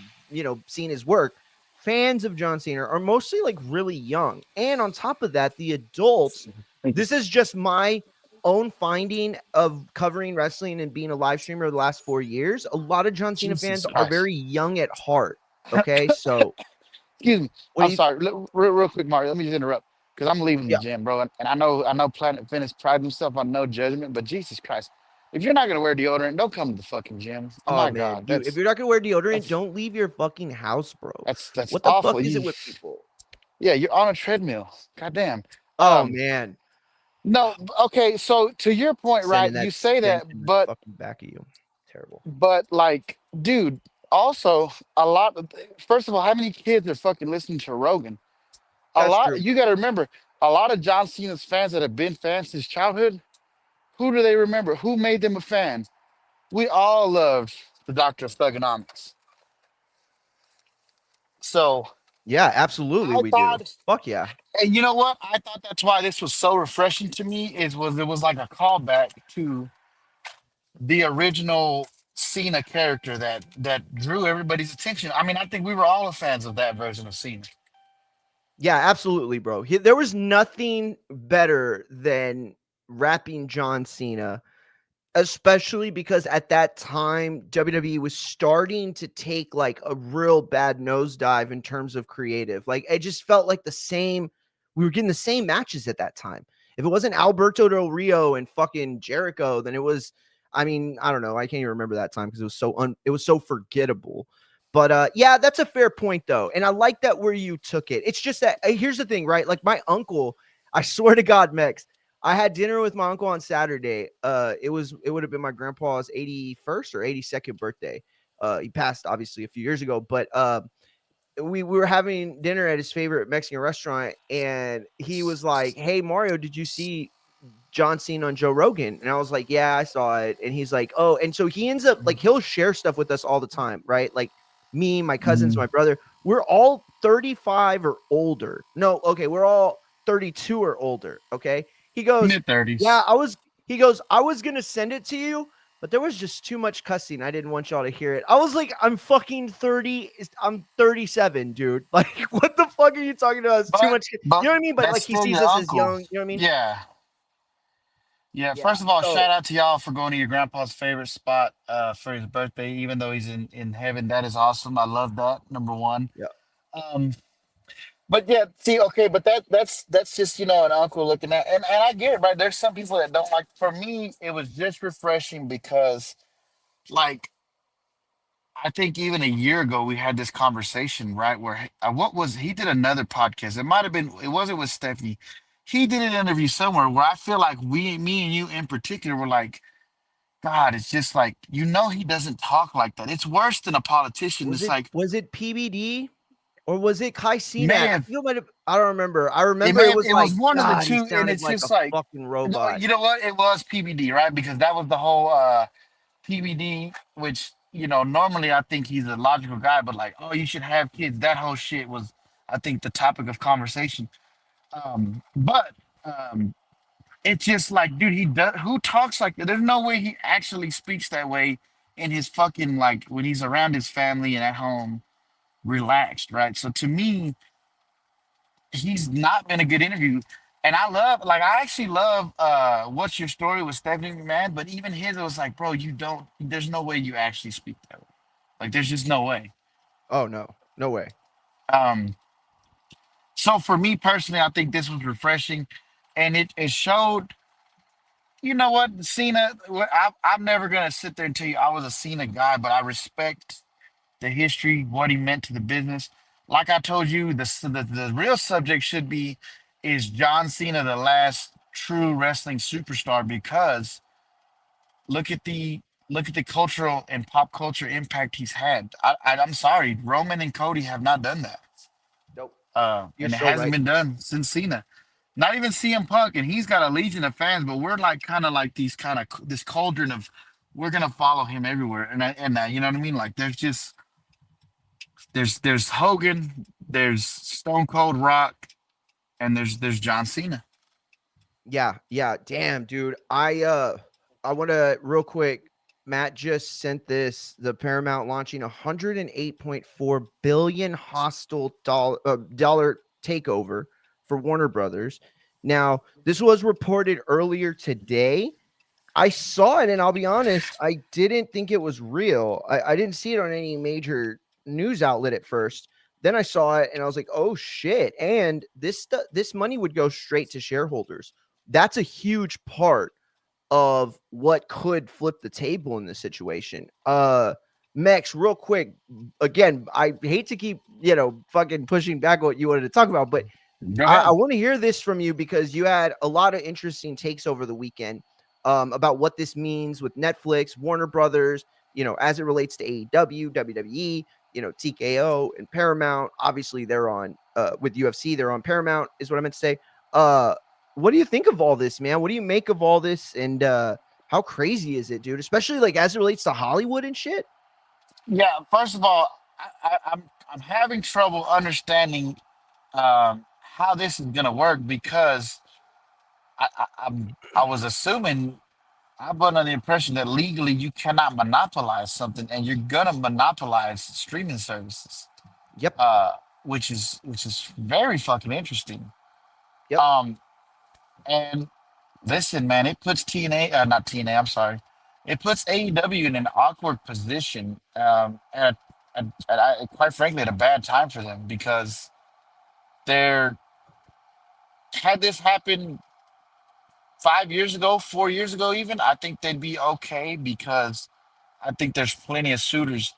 seen his work, fans of John Cena are mostly like really young. And on top of that, the adults, this is just my own finding of covering wrestling and being a live streamer over the last 4 years. A lot of John Cena Jesus fans are Christ. very young at heart. Okay. So Excuse me. what do I'm you, sorry. Real quick, Mario. Let me just interrupt because I'm leaving the yeah. gym, bro. And I know Planet Fitness prides himself on no judgment, but Jesus Christ, if you're not gonna wear deodorant, don't come to the fucking gym. Oh My man, God, dude, if you're not gonna wear deodorant, that's don't leave your fucking house, bro. that's What the fuck awful. is it You, with people? yeah, you're on a treadmill. God damn. Oh Um, man, no, okay. So to your point, right? sending You that say stench that, in the but fucking back of you. Terrible. like, dude. Also, a lot. First of all, how many kids are fucking listening to Rogan? A That's lot. true. You got to remember, a lot of John Cena's fans that have been fans since childhood. Who do they remember? Who made them a fan? We all loved the Doctor of Thugonomics. So Yeah, absolutely, I we do. thought, Fuck yeah. and you know what? I thought that's why this was so refreshing to me. It was like a callback to the original Cena character that drew everybody's attention. I mean, I think we were all fans of that version of Cena. Yeah, absolutely, bro. There was nothing better than rapping John Cena, especially because at that time WWE was starting to take like a real bad nosedive in terms of creative. Like it just felt like we were getting the same matches at that time. If it wasn't Alberto Del Rio and fucking Jericho, then it was, I mean, I don't know. I can't even remember that time because it was so forgettable. But yeah, that's a fair point though. And I like that where you took it. It's just that here's the thing, right? Like my uncle, I swear to God, Mex, I had dinner with my uncle on Saturday. It would have been my grandpa's 81st or 82nd birthday. He passed obviously a few years ago, but we were having dinner at his favorite Mexican restaurant, and he was like, "Hey Mario, did you see John Cena on Joe Rogan?" And I was like, "Yeah, I saw it." And he's like, "Oh," and so he ends up like he'll share stuff with us all the time, right? Like me, my cousins, my brother, we're all 35 or older. No, okay, we're all 32 or older. Okay. He goes, Mid 30s. yeah, I was going to send it to you, but there was just too much cussing. I didn't want y'all to hear it. I was like, I'm fucking 30. I'm 37, dude. Like, what the fuck are you talking about? It's too much. You But know what I mean? But that's like, he still sees your us as uncle. young. You know what I mean? Yeah. Yeah. Yeah. First of all, So, shout out to y'all for going to your grandpa's favorite spot for his birthday, even though he's in heaven. That is awesome. I love that. Number one. yeah. Um, but yeah, see, okay, but that's just an uncle looking at, and I get it, right? There's some people that don't like. For me, it was just refreshing because, like, I think even a year ago we had this conversation, right? Where what was he did another podcast? It might have been it wasn't with Stephanie. He did an interview somewhere where I feel like me and you in particular were like, God, it's just like he doesn't talk like that. It's worse than a politician. It's like Was it PBD? Or was it Kai may Cenat? I have think it might have. I don't remember. I it remember may it have was it like, was one of the God, he two, and sounded it's like just a like fucking no, robot. you know what? It was PBD, right? Because that was the whole PBD, which normally I think he's a logical guy, but like, oh, you should have kids. That whole shit was, I think, the topic of conversation. But it's just like, dude, he does. Who talks like that? There's no way he actually speaks that way in his fucking like when he's around his family and at home, relaxed, right? So to me, he's not been a good interview. And I actually love What's Your Story with Stephanie McMahon, but even his it was like, bro, you don't there's no way you actually speak that way. Like there's just no way. Oh no, no way. Um so for me personally, I think this was refreshing and it showed, you know what, Cena, I'm never gonna sit there and tell you I was a Cena guy, but I respect the history, what he meant to the business. Like I told you, the real subject should be is John Cena the last true wrestling superstar? Because look at the cultural and pop culture impact he's had. I'm sorry, Roman and Cody have not done that. Nope. You're And it so hasn't right. been done since Cena. Not even CM Punk, and he's got a legion of fans, but we're like kind of like this cauldron of we're gonna follow him everywhere, and you know what I mean? Like there's Hogan, there's Stone Cold Rock, and there's John Cena. Yeah. Damn, dude. I want to real quick. Matt just sent this. The Paramount launching 108.4 billion hostile dollar takeover for Warner Brothers. Now, this was reported earlier today. I saw it, and I'll be honest, I didn't think it was real. I didn't see it on any major news outlet at first. Then I saw it, and I was like, "Oh shit!" And this money would go straight to shareholders. That's a huge part of what could flip the table in this situation. Mex, real quick, again, I hate to keep, fucking pushing back what you wanted to talk about, but Go I ahead. want to hear this from you because you had a lot of interesting takes over the weekend about what this means with Netflix, Warner Brothers, as it relates to AEW, WWE, TKO and Paramount. Obviously, they're on with UFC, they're on Paramount, is what I meant to say. What do you think of all this, man? What do you make of all this? And how crazy is it, dude? Especially like as it relates to Hollywood and shit. Yeah, first of all, I'm having trouble understanding how this is gonna work because I was assuming I'm under the impression that legally you cannot monopolize something, and you're gonna monopolize streaming services, Yep. uh, which is very fucking interesting. Yep. Um, and listen, man, it puts TNA, not TNA, I'm sorry, it puts AEW in an awkward position, quite frankly, at a bad time for them because they're had this happen 5 years ago, 4 years ago, even, I think they'd be okay because I think there's plenty of suitors.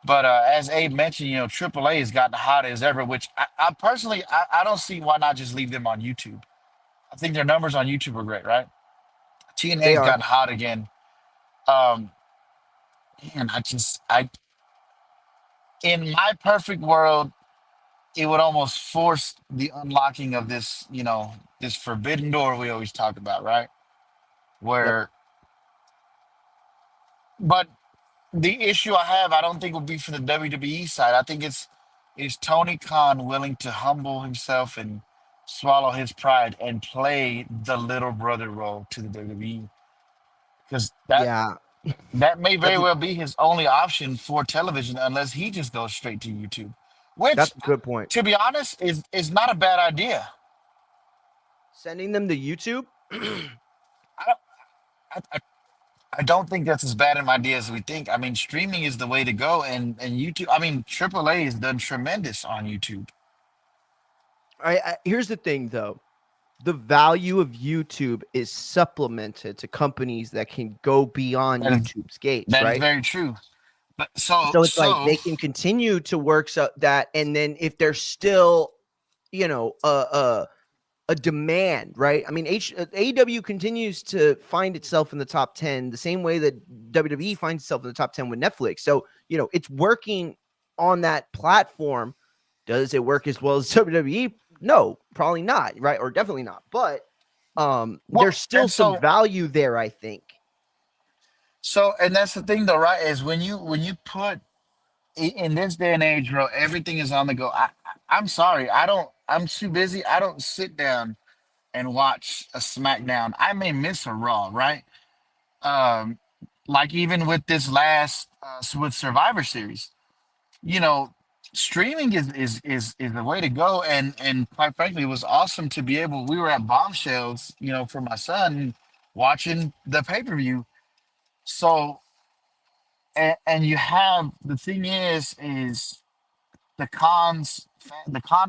But as Abe mentioned, AAA has gotten hot as ever, which I personally, I don't see why not just leave them on YouTube. I think their numbers on YouTube are great, right? They TNA's are. gotten hot again. Um, man, in my perfect world, it would almost force the unlocking of this, this forbidden door we always talk about, right? Yep. Where, but the issue I have, I don't think will be from the WWE side. I think is Tony Khan willing to humble himself and swallow his pride and play the little brother role to the WWE? Because Yeah. that may very That's a, well be his only option for television unless he just goes straight to YouTube, which, that's a good point. to be honest, is not a bad idea. Sending them to YouTube. I don't, I, I don't think that's as bad an idea as we think. I mean, streaming is the way to go, and YouTube. I mean, AAA has done tremendous on YouTube. Here's the thing, though. The value of YouTube is supplemented to companies that can go beyond That is YouTube's gates, that is right? very true. But so So it's like so they can continue to work so that, and then if there's still, you know, a demand, right? I mean, AEW continues to find itself in the top 10 the same way that WWE finds itself in the top 10 with Netflix. So, it's working on that platform. Does it work as well as WWE? No, probably not, right? Or definitely not. But well, there's still and some so value there, I think. and that's the thing, though, right? Is when you put in this day and age, bro, everything is on the go. I'm sorry, I don't. I'm too busy. I don't sit down and watch a SmackDown. I may miss a Raw, right? Um, like even with this last with Survivor Series, you know, streaming is the way to go. And quite frankly, it was awesome to be able. We were at Bombshells, for my son watching the pay per view. So and you have the thing is the Khan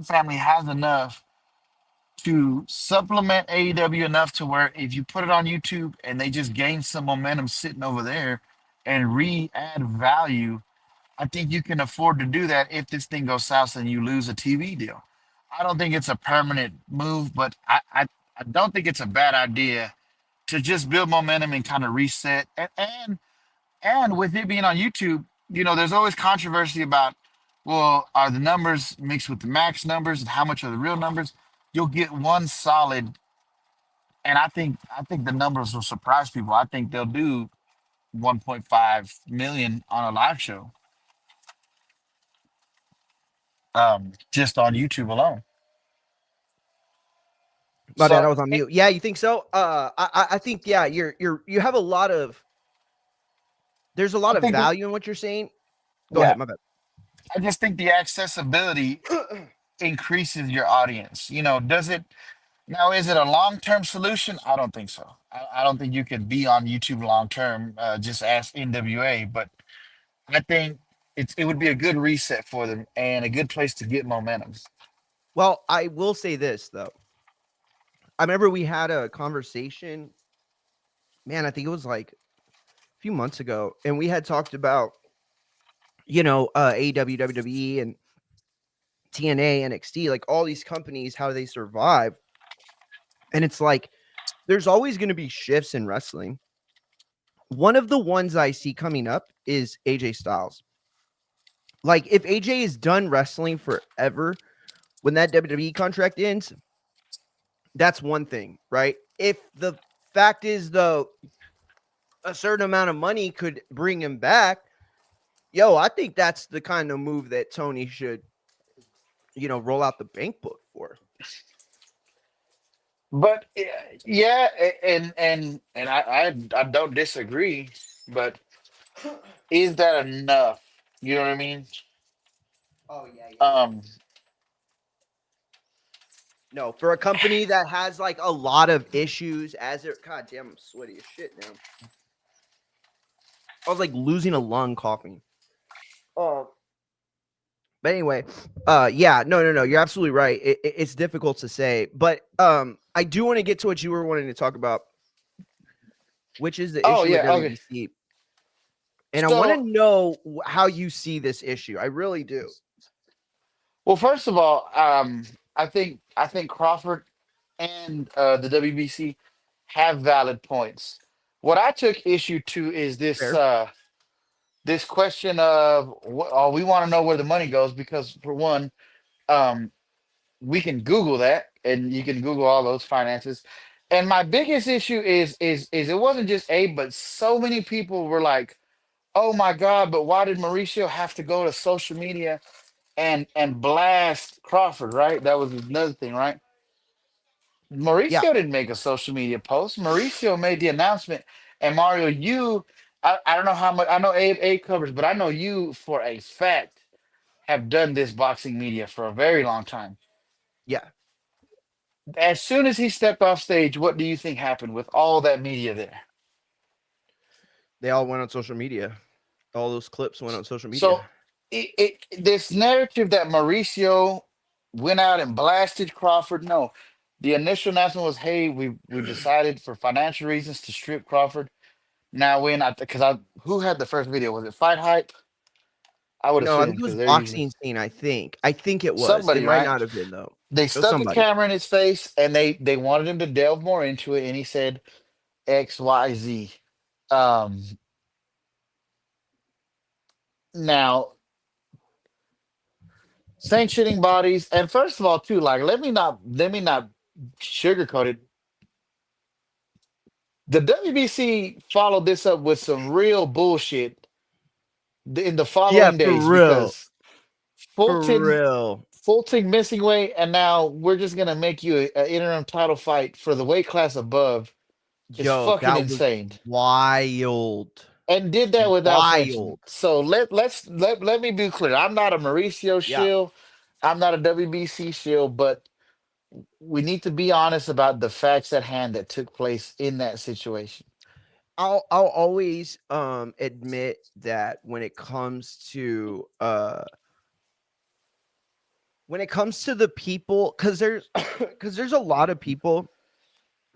family has enough to supplement AEW enough to where if you put it on YouTube and they just gain some momentum sitting over there and re-add value, I think you can afford to do that if this thing goes south and you lose a TV deal. I don't think it's a permanent move, but I don't think it's a bad idea to just build momentum and kind of reset. And with it being on YouTube, there's always controversy about well, are the numbers mixed with the max numbers, and how much are the real numbers? You'll get one solid, and I think the numbers will surprise people. I think they'll do 1.5 million on a live show, just on YouTube alone. My bad, I So was on mute. Yeah, you think so? I think yeah, you have a lot of there's a lot I of think, value in what you're saying. Go yeah, ahead, my bad. I just think the accessibility increases your audience. Does it now? Is it a long term solution? I don't think so. I don't think you could be on YouTube long term. Just ask NWA, but I think it would be a good reset for them and a good place to get momentum. Well, I will say this though. I remember we had a conversation, man, I think it was like a few months ago, and we had talked about, AEW, WWE, and TNA, NXT, like all these companies, how they survive. And it's like there's always going to be shifts in wrestling. One of the ones I see coming up is AJ Styles. Like if AJ is done wrestling forever, when that WWE contract ends, that's one thing, right? If the fact is, though, a certain amount of money could bring him back, I think that's the kind of move that Tony should, roll out the bank book for. But yeah, and I don't disagree. But is that enough? You know what I mean? Oh, yeah, yeah, yeah. Um, No, for a company that has like a lot of issues as it, God damn, I'm sweaty as shit now. I was like losing a lung coughing. Oh, but anyway, yeah, no, you're absolutely right. It's difficult to say, but I do want to get to what you were wanting to talk about, which is the oh issue with yeah, okay. WBC, and I want to So, know how you see this issue. I really do. well, first of all, I think Crawford and the WBC have valid points. What I took issue to is this Fair. this question of oh, we want to know where the money goes because for one, um, we can Google that, and you can Google all those finances. And my biggest issue is it wasn't just Abe, but so many people were like, "Oh my God!" But why did Mauricio have to go to social media and blast Crawford? Right, that was another thing, right? Yeah, Mauricio didn't make a social media post. Mauricio made the announcement. And Mario, I don't know how much I know Abe covers, but I know you for a fact have done this boxing media for a very long time. yeah. As soon as he stepped off stage, what do you think happened with all that media there? They all went on social media. All those clips went on social media. So this narrative that Mauricio went out and blasted Crawford, no. The initial announcement was, "Hey, we've decided for financial reasons to strip Crawford." Now, when I who had the first video? Was it Fight Hype? I would No, I assume think it was because they're usually boxing scene. I think it was. It somebody, might right? not have been though. They It was stuck a somebody. camera in his face and they wanted him to delve more into it, and he said XYZ. Um, Now sanctioning bodies, and first of all, too, like let me not sugarcoat it. The WBC followed this up with some real bullshit in the Yeah, following for days real. because For Fulton real. Fulton missing weight, and now we're just gonna make you an interim title fight for the weight class above is Yo, fucking that was insane. wild. And did that without sanction. Wild. So let me be clear. I'm not a Mauricio Yeah. shill. I'm not a WBC shill, but we need to be honest about the facts at hand that took place in that situation. I'll always admit that when it comes to the people, because there's a lot of people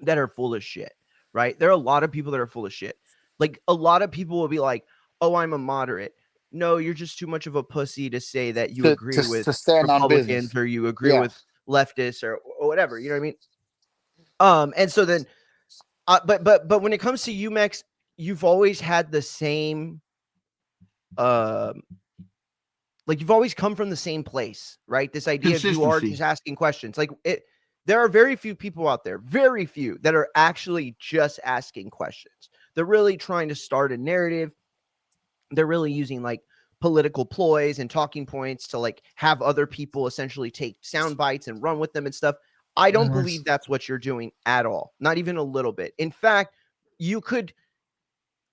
that are full of shit, right? There are a lot of people that are full of shit. Like a lot of people will be like, "Oh, I'm a moderate." No, you're just too much of a pussy to say that you To agree to, with to stand on Republicans business. or you agree Yeah. with leftists or whatever. You know what I mean? And so then, but when it comes to UMEX, you've always had the same like you've always come from the same place, right? This idea of you are Consistency. just asking questions. Like there are very few people out there, very few, that are actually just asking questions. They're really trying to start a narrative. They're really using like political ploys and talking points to like have other people essentially take sound bites and run with them and stuff. I don't believe that's what you're doing at all. Not even a little bit. In fact, you could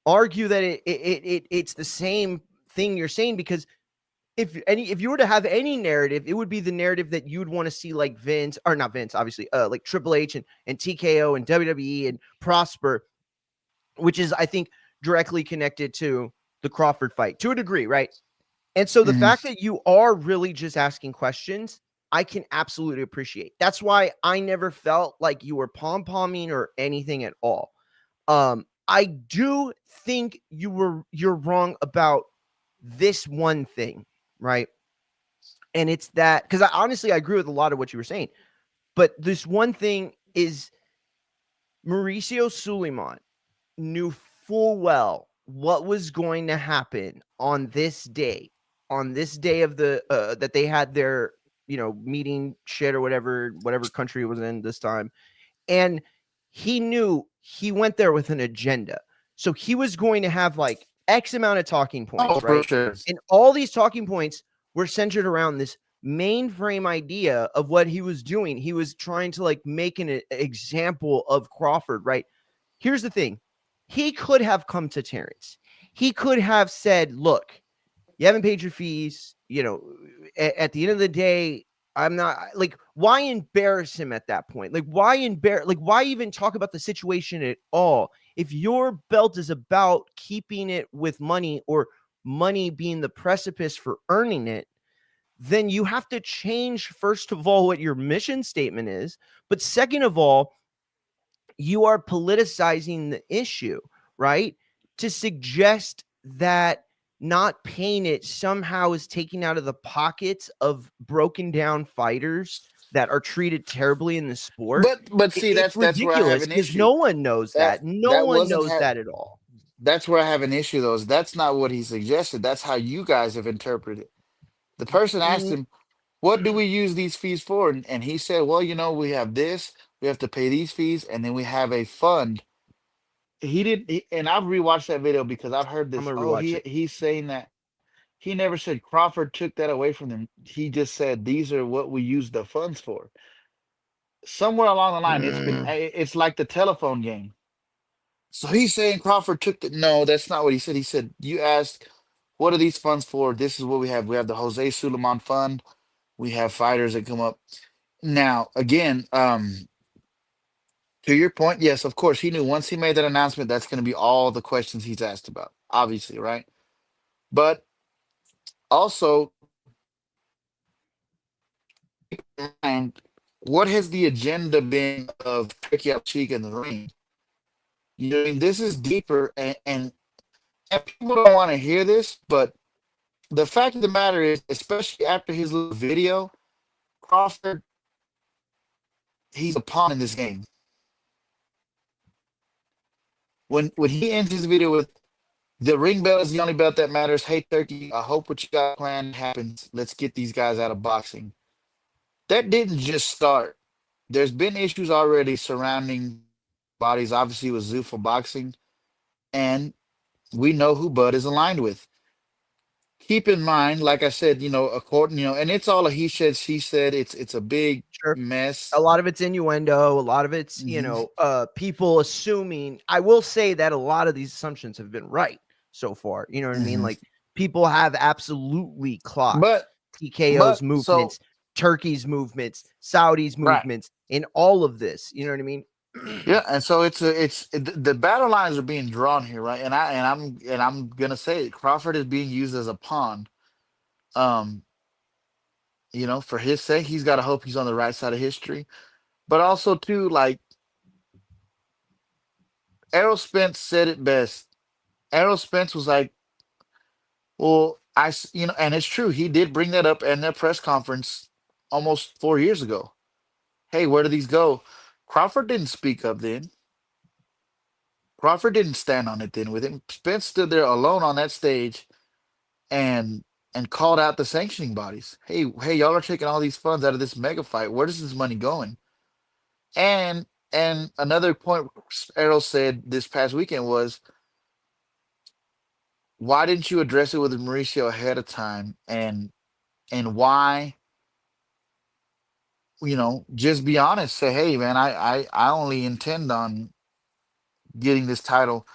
argue that it's the same thing you're saying, because if you were to have any narrative, it would be the narrative that you'd want to see, like Vince, or not Vince, obviously, like Triple H and TKO and WWE and Prosper, which is, I think, directly connected to the Crawford fight to a degree, right? And so the fact that you are really just asking questions, I can absolutely appreciate. That's why I never felt like you were pom-pomming or anything at all. I do think you're wrong about this one thing, right? And it's that, because I agree with a lot of what you were saying, but this one thing is Mauricio Suleiman knew full well what was going to happen on this day of the that they had their meeting shit or whatever country it was in this time, and he knew he went there with an agenda, so he was going to have like X amount of talking points, right? Sure. And all these talking points were centered around this mainframe idea of what he was doing. He was trying to like make an example of Crawford, right? Here's the thing. He could have come to Terrence. He could have said, look, you haven't paid your fees. At the end of the day, I'm not like, why embarrass him at that point? Like, why even talk about the situation at all? If your belt is about keeping it with money, or money being the precipice for earning it, then you have to change, first of all, what your mission statement is. But second of all, you are politicizing the issue, right? To suggest that not paying it somehow is taking out of the pockets of broken down fighters that are treated terribly in the sport. But see, It's that's where I have ridiculous, an because issue. no one knows that. No one Wasn't knows that at all. That's where I have an issue, though. Is that's not what he suggested. That's how you guys have interpreted it. The person asked him, "What do we use these fees for?" And he said, "Well, we have this. We have to pay these fees, and then we have a fund." He did, and I've rewatched that video because I've heard I'm this. gonna Oh, rewatch it. he's saying that he never said Crawford took that away from them. He just said these are what we use the funds for. Somewhere along the line, it's like the telephone game. So he's saying Crawford took the. No, that's not what he said. He said you asked, what are these funds for? This is what we have. We have the Jose Suleiman Fund. We have fighters that come up. Now, again, to your point, yes, of course, he knew once he made that announcement, that's going to be all the questions he's asked about, obviously, right? But also, and what has the agenda been of Tricky Cheek in the ring? I mean, this is deeper, and people don't want to hear this, but the fact of the matter is, especially after his little video, Crawford, he's a pawn in this game. When he ends his video with, the ring belt is the only belt that matters. Hey, Turkey, I hope what you got planned happens. Let's get these guys out of boxing. That didn't just start. There's been issues already surrounding bodies, obviously, with Zuffa boxing, and we know who Bud is aligned with. Keep in mind, like I said, according, and it's all a he said, she said. It's a big mess. A lot of it's innuendo. A lot of it's, people assuming. I will say that a lot of these assumptions have been right so far. You know what I mean? Like, people have absolutely clocked TKO's movements, Turkey's movements, Saudi's movements, in all of this. You know what I mean? Yeah, and so the battle lines are being drawn here, right? And I'm gonna say it, Crawford is being used as a pawn. For his sake, he's got to hope he's on the right side of history, but also too, like Errol Spence said it best. Errol Spence was like, "Well, and it's true. He did bring that up in their press conference almost 4 years ago. Hey, where do these go?" Crawford didn't speak up then. Crawford didn't stand on it then with him. Spence stood there alone on that stage, and and called out the sanctioning bodies. Hey, y'all are taking all these funds out of this mega fight. Where is this money going? And another point Errol said this past weekend was, why didn't you address it with Mauricio ahead of time? And why, just be honest. Say, hey man, I only intend on getting this title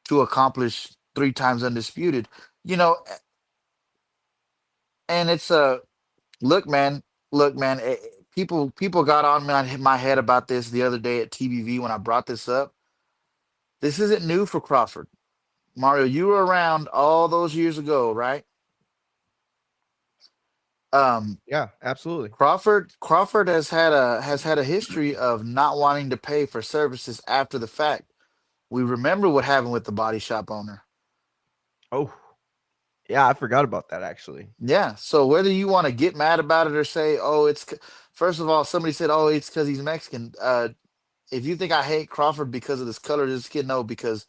to accomplish 3 times undisputed. You know, and it's a look, man. People got on my head about this the other day at TBV when I brought this up. This isn't new for Crawford. Mario, you were around all those years ago, right? Yeah, absolutely. Crawford has had a history of not wanting to pay for services after the fact. We remember what happened with the body shop owner. Oh, yeah, I forgot about that actually. Yeah. So whether you want to get mad about it or say, oh, first of all, somebody said, oh, it's because he's Mexican. If you think I hate Crawford because of this color of this kid, no, because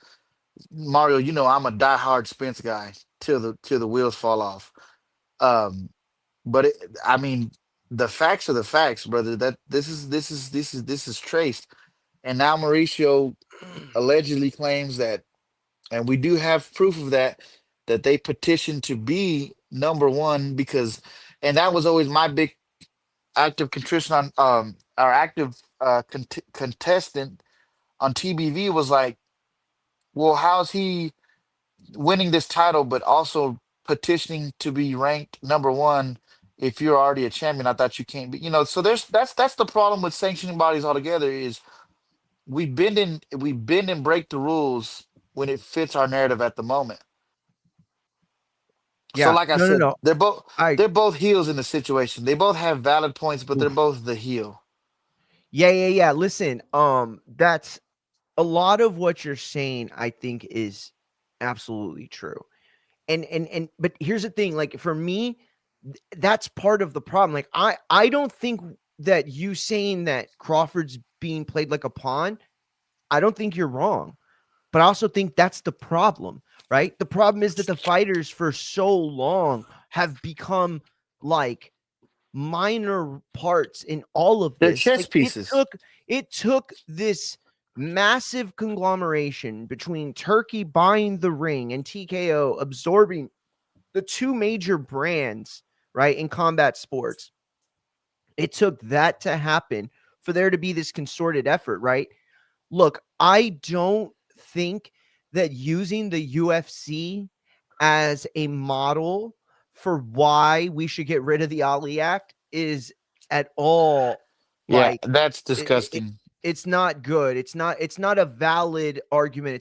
Mario, I'm a diehard Spence guy till the wheels fall off. Um, but I mean, the facts are the facts, brother. That this is traced, and now Mauricio allegedly claims that, and we do have proof of that they petitioned to be number one because, and that was always my big active contrition on our active contestant on TBV was like, well, how's he winning this title, but also petitioning to be ranked number one if you're already a champion? I thought you can't be, so that's the problem with sanctioning bodies altogether is we bend and break the rules when it fits our narrative at the moment. So Yeah, like I no, said, no. they're both I they're both heels in the situation. They both have valid points, but they're oof. both the heel. Yeah. Listen, that's a lot of what you're saying. I think is absolutely true. And but here's the thing. Like for me, that's part of the problem. Like I don't think that you saying that Crawford's being played like a pawn. I don't think you're wrong. But I also think that's the problem, right? The problem is that the fighters for so long have become like minor parts in all of They're this. chess Like pieces. it took this massive conglomeration between Turkey buying the ring and TKO absorbing the two major brands, right, in combat sports. It took that to happen for there to be this consorted effort, right? Look, I don't think that using the UFC as a model for why we should get rid of the Ali Act is at all Yeah, like that's it, disgusting. it's not good. It's not a valid argument.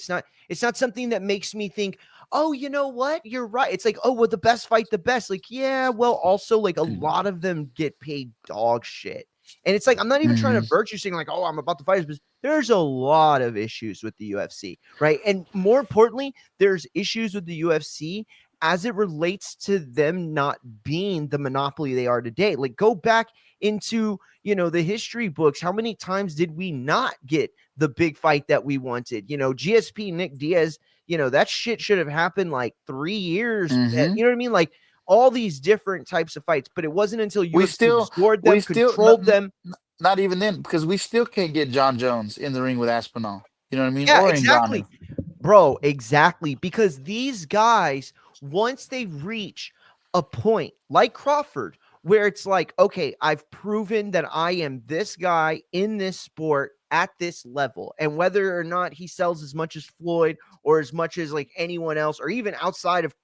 It's not something that makes me think, oh, you know what? You're right. It's like, oh, well, the best fight the best. Like, yeah, well, also like a lot of them get paid dog shit. And it's like, I'm not even trying Hmm. to virtue saying like, oh, I'm about to fight, but there's a lot of issues with the UFC, right? And more importantly, there's issues with the UFC as it relates to them not being the monopoly they are today. Like, go back into, the history books. How many times did we not get the big fight that we wanted? GSP Nick Diaz, that shit should have happened like 3 years. Hmm. You know what I mean? Like all these different types of fights, but it wasn't until We UFC still, absorbed we them, still, controlled them. not even then, because we still can't get John Jones in the ring with Aspinall. You know what I mean? Yeah, Or exactly. Ngannou. Bro, exactly. Because these guys, once they reach a point like Crawford, where it's like, okay, I've proven that I am this guy in this sport at this level. And whether or not he sells as much as Floyd or as much as like anyone else, or even outside of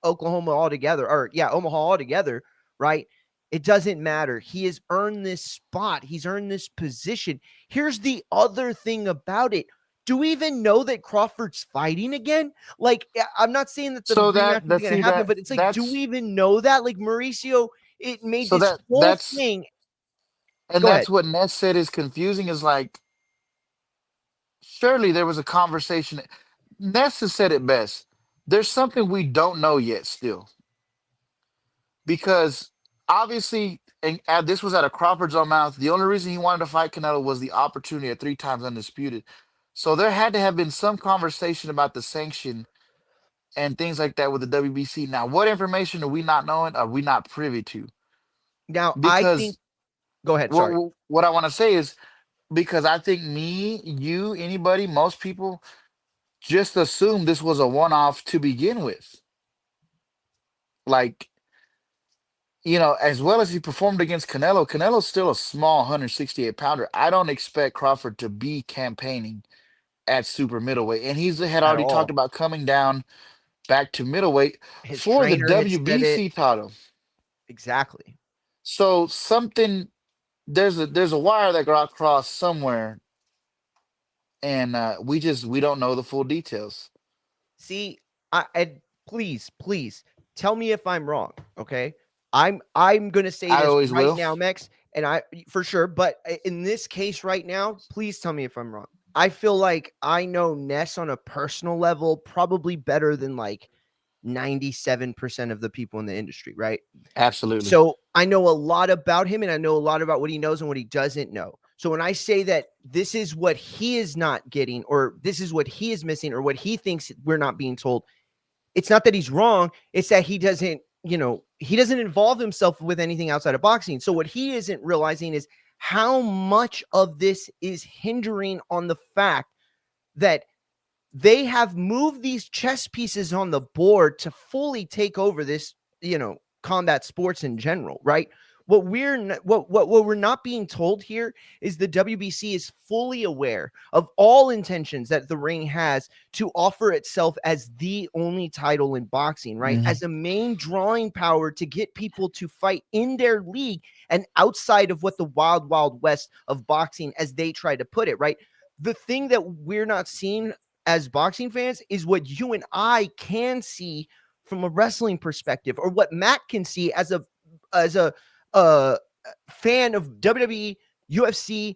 Oklahoma altogether, or yeah, Omaha altogether, right? It doesn't matter. He has earned this spot. He's earned this position. Here's the other thing about it. Do we even know that Crawford's fighting again? Like, I'm not saying that the So rematch that is that going to see happen, that but it's like, do we that's even know that? Like, Mauricio, it made so this that whole that's thing. and Go ahead. that's what Ness said is confusing. Is like, surely there was a conversation. Ness has said it best. There's something we don't know yet still, because obviously, and this was at a Crawford's own mouth. The only reason he wanted to fight Canelo was the opportunity at 3 times undisputed. So there had to have been some conversation about the sanction and things like that with the WBC. Now, what information are we not knowing? Are we not privy to? Now, I think. Because Go ahead. Sorry. what I want to say is because I think me, you, anybody, most people just assumed this was a one-off to begin with. Like, as well as he performed against Canelo, Canelo's still a small 168 pounder. I don't expect Crawford to be campaigning at super middleweight. And he's had At already talked all. about coming down back to middleweight His for the trainer had said it. WBC title. Exactly. So something there's a wire that got crossed somewhere, and we don't know the full details. See, and please tell me if I'm wrong. Okay. I'm gonna say I this always right will. now, Mex, and I for sure, but in this case right now, please tell me if I'm wrong. I feel like I know Ness on a personal level probably better than like 97% of the people in the industry, right? Absolutely. So I know a lot about him, and I know a lot about what he knows and what he doesn't know. So when I say that this is what he is not getting, or this is what he is missing, or what he thinks we're not being told, it's not that he's wrong. It's that he doesn't involve himself with anything outside of boxing. So what he isn't realizing is how much of this is hindering on the fact that they have moved these chess pieces on the board to fully take over this, combat sports in general, right? What we're not being told here is the WBC is fully aware of all intentions that the ring has to offer itself as the only title in boxing, right? As a main drawing power to get people to fight in their league and outside of what the wild, wild west of boxing, as they try to put it, right? The thing that we're not seeing as boxing fans is what you and I can see from a wrestling perspective, or what Matt can see as a fan of WWE, UFC,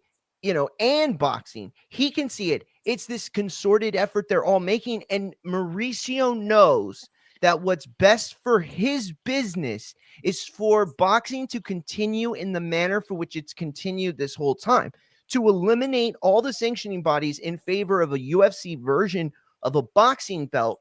and boxing. He can see it. It's this concerted effort they're all making, and Mauricio knows that what's best for his business is for boxing to continue in the manner for which it's continued this whole time, to eliminate all the sanctioning bodies in favor of a UFC version of a boxing belt.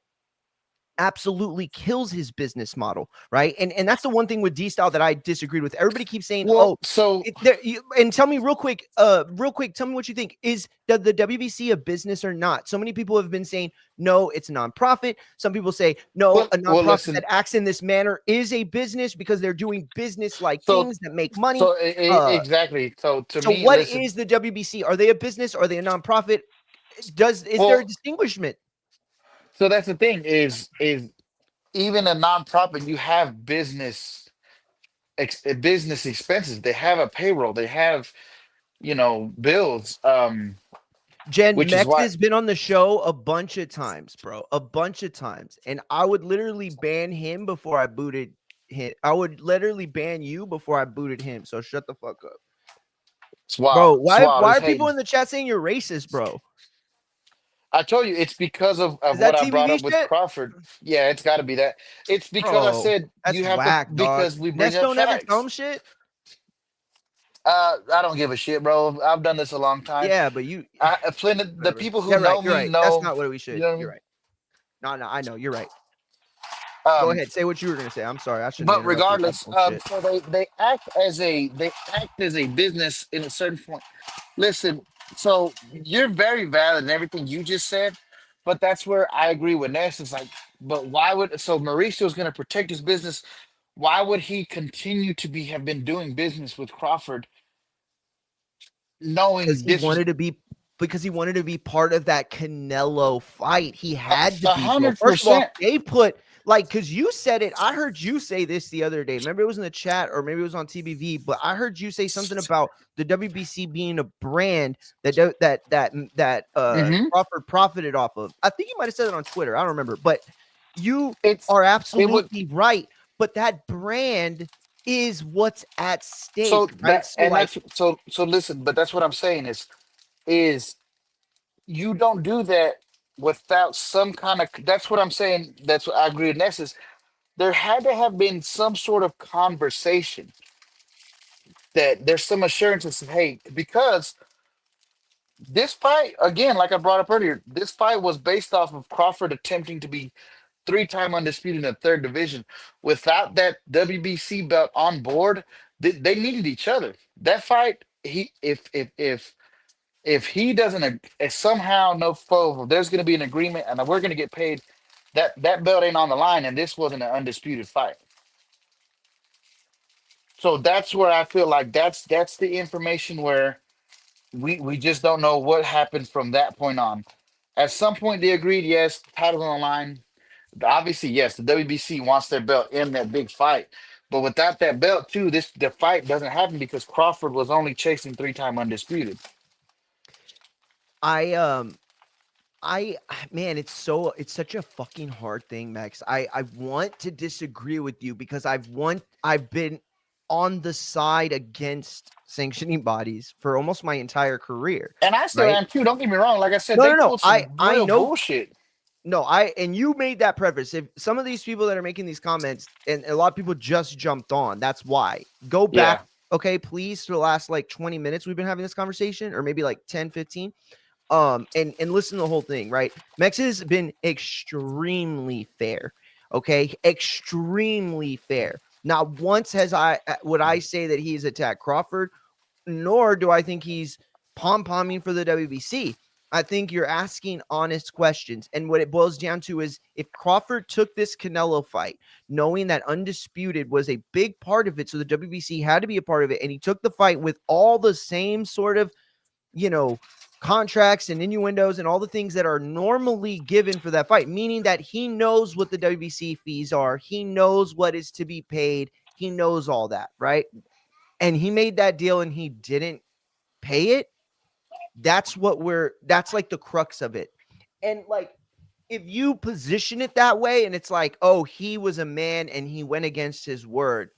Absolutely kills his business model, right? And that's the one thing with D-Style that I disagreed with. Everybody keeps saying, and tell me real quick, tell me what you think. Is the WBC a business or not? So many people have been saying, no, it's a nonprofit. Some people say, no, a nonprofit that acts in this manner is a business because they're doing business-like things that make money. So exactly. So me, what is the WBC? Are they a business? Are they a nonprofit? Is there a distinguishment? So that's the thing is even a nonprofit, you have business expenses. They have a payroll. They have bills. Jen, Which Mex is why has been on the show a bunch of times, bro. A bunch of times. And I would literally ban him before I booted him. I would literally ban you before I booted him. So shut the fuck up. it's wild. Bro, why are hating. people in the chat saying you're racist, bro? I told you it's because of what I brought up with Crawford. Yeah, it's got to be that. It's because I said you have whack, to because we bring Ness up don't ever facts. tell him shit. I don't give a shit, bro. I've done this a long time. Yeah, but you, the people who know me know. That's not what we should. You know what I mean? You're right. No, I know you're right. Go ahead, say what you were gonna say. I'm sorry, I shouldn't. But regardless, so they act as a business in a certain point. Listen, so you're very valid in everything you just said, but that's where I agree with Ness. It's like, but why would Mauricio's going to protect his business? Why would he continue to have been doing business with Crawford, knowing because he wanted to be part of that Canelo fight. He had to be. 100%. First of all, they put because you said it. I heard you say this the other day. Remember, it was in the chat or maybe it was on TBV. But I heard you say something about the WBC being a brand that Crawford profited off of. I think you might have said it on Twitter. I don't remember, but you are absolutely right. But that brand is what's at stake. So listen, but that's what I'm saying is you don't do that without some kind of. That's what I'm saying. That's what I agree with Ness. There had to have been some sort of conversation that there's some assurances of, hey, because this fight, again, like I brought up earlier, this fight was based off of Crawford attempting to be 3-time undisputed in the third division. Without that WBC belt on board, they needed each other. That fight, if he doesn't if somehow no foe, there's going to be an agreement and we're going to get paid. That belt ain't on the line, and this wasn't an undisputed fight. So that's where I feel like that's the information where we just don't know what happened from that point on. At some point, they agreed, yes, titles on the line. Obviously, yes, the WBC wants their belt in that big fight. But without that belt, too, the fight doesn't happen because Crawford was only chasing 3-time undisputed. Man, it's such a fucking hard thing, Max. I want to disagree with you because I've been on the side against sanctioning bodies for almost my entire career. And I still am too. Don't get me wrong. Like I said, No, they no, pulled some I real know bullshit. No, and you made that preface. If some of these people that are making these comments, and a lot of people just jumped on, that's why. Go back, okay, please, to the last like 20 minutes we've been having this conversation, or maybe like 10, 15. And listen to the whole thing, right? Mex has been extremely fair, okay? Extremely fair. Not once would I say that he's attacked Crawford, nor do I think he's pom-pomming for the WBC. I think you're asking honest questions. And what it boils down to is if Crawford took this Canelo fight, knowing that Undisputed was a big part of it, so the WBC had to be a part of it, and he took the fight with all the same sort of, contracts and innuendos and all the things that are normally given for that fight, meaning that he knows what the WBC fees are. He knows what is to be paid. He knows all that, right? And he made that deal and he didn't pay it. That's like the crux of it. And like, if you position it that way and it's like, oh, he was a man and he went against his word.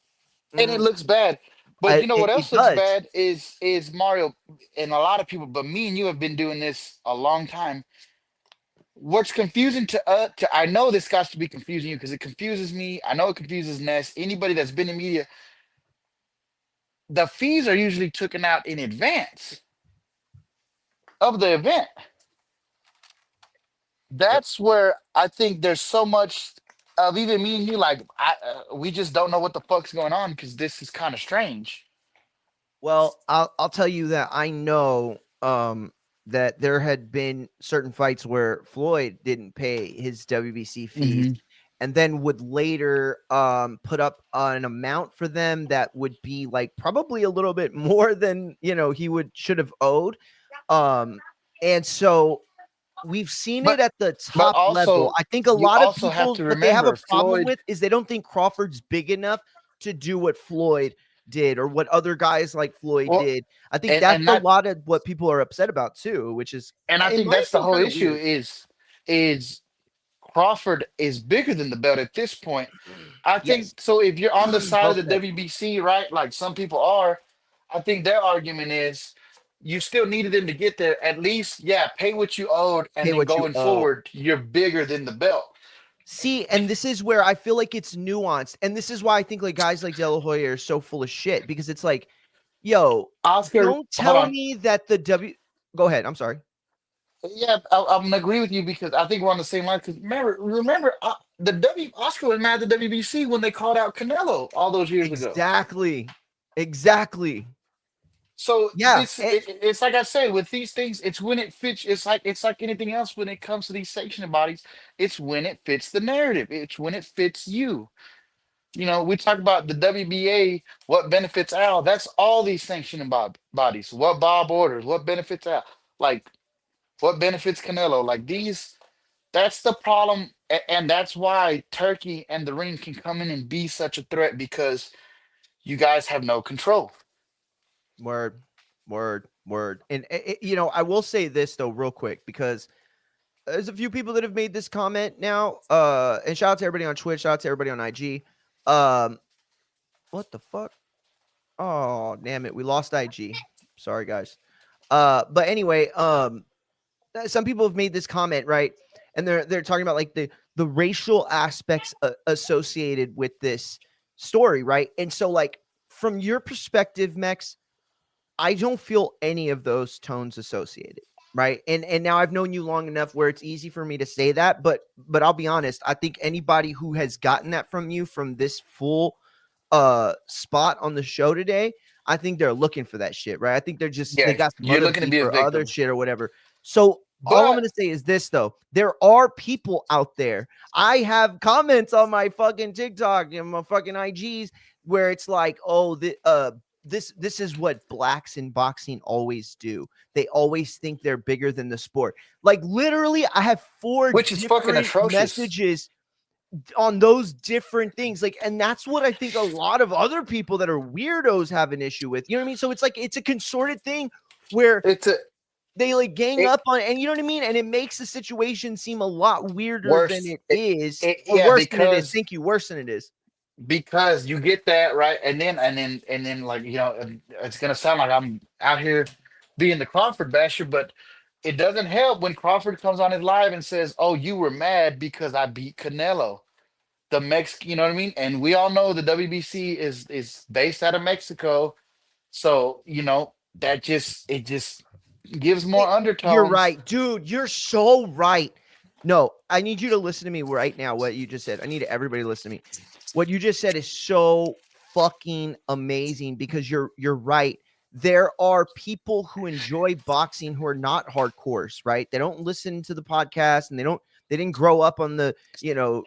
And it looks bad. But you know what else looks bad is Mario, and a lot of people, but me and you have been doing this a long time. What's confusing to I know this got to be confusing you because it confuses me. I know it confuses Ness. Anybody that's been in media, the fees are usually taken out in advance of the event. That's where I think there's so much of even me and you, like, we just don't know what the fuck's going on because this is kind of strange. Well, I'll tell you that I know that there had been certain fights where Floyd didn't pay his WBC fees and then would later put up an amount for them that would be like probably a little bit more than he should have owed. And so we've seen it at the top level. I think a lot of people, what they have a problem with is they don't think Crawford's big enough to do what Floyd did or what other guys like Floyd did. I think that's a lot of what people are upset about too, which is, and I think that's the whole issue is Crawford is bigger than the belt at this point. I think so. If you're on the side of the WBC, right, like some people are, I think their argument is you still needed him to get there. At least, pay what you owed, and then going forward, you're bigger than the belt. See, and this is where I feel like it's nuanced, and this is why I think like guys like De La Hoya are so full of shit, because it's like, yo, Oscar, don't tell me that the Go ahead. I'm sorry. Yeah, I'm gonna agree with you because I think we're on the same line. Because remember, Oscar was mad at the WBC when they called out Canelo all those years ago. Exactly. So it's like I said, with these things, it's when it fits. It's like anything else when it comes to these sanctioning bodies. It's when it fits the narrative. It's when it fits you. We talk about the WBA, what benefits Al. That's all these sanctioning bodies. What Bob orders, what benefits Al, like what benefits Canelo. Like these, that's the problem, and that's why Turkey and the Ring can come in and be such a threat because you guys have no control. Word. And I will say this though, real quick, because there's a few people that have made this comment now. And shout out to everybody on Twitch, shout out to everybody on IG. What the fuck? Oh, damn it. We lost IG. Sorry, guys. But anyway, some people have made this comment, right? And they're talking about like the racial aspects associated with this story, right? And so like from your perspective, Mex, I don't feel any of those tones associated. right? And now I've known you long enough where it's easy for me to say that, but I'll be honest, I think anybody who has gotten that from you from this full spot on the show today, I think they're looking for that shit, right? I think they're just Yeah, they got some you're other looking to beef be a or other victim. shit or whatever. So all I'm But gonna say is this though: there are people out there. I have comments on my fucking TikTok and my fucking IGs where it's like, oh, this is what blacks in boxing always do. They always think they're bigger than the sport. Like literally, I have 4 which is fucking different atrocious. messages on those different things. Like, and that's what I think a lot of other people that are weirdos have an issue with. You know what I mean? So it's like it's a consorted thing where It's a they like gang up on, and you know what I mean? And it makes the situation seem a lot weirder than worse. it is. Or Yeah, worse than it is. because Thank you, worse than it is. you get that right, and then like it's gonna sound like I'm out here being the Crawford basher, but it doesn't help when Crawford comes on his live and says, "Oh, you were mad because I beat Canelo." The Mex, you know what I mean? And we all know the WBC is based out of Mexico, so that just gives more You're undertones. right, dude. You're so right. No, I need you to listen to me right now. What you just said. I need everybody to listen to me. What you just said is so fucking amazing because you're right. There are people who enjoy boxing who are not hardcores, right? They don't listen to the podcast and they didn't grow up on the,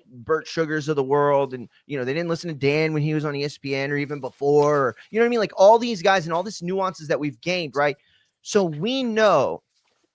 Burt Sugars of the world. And, they didn't listen to Dan when he was on ESPN or even before, or, you know what I mean? Like all these guys and all these nuances that we've gained, right? So we know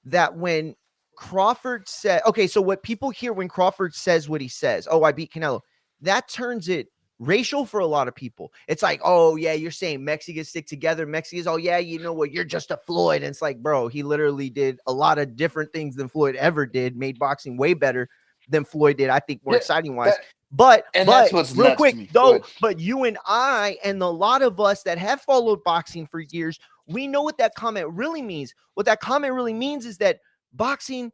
that when Crawford said, okay, so what people hear when Crawford says what he says, oh, I beat Canelo, that turns it racial for a lot of people. It's like, oh, yeah, you're saying Mexicans stick together. Mexicans, oh, yeah, you know what? You're just a Floyd. And it's like, bro, he literally did a lot of different things than Floyd ever did, made boxing way better than Floyd did, I think, more Yeah, exciting wise. that, But that's what's real nuts to quick, me. though, but you and I and a lot of us that have followed boxing for years, we know what that comment really means. What that comment really means is that boxing,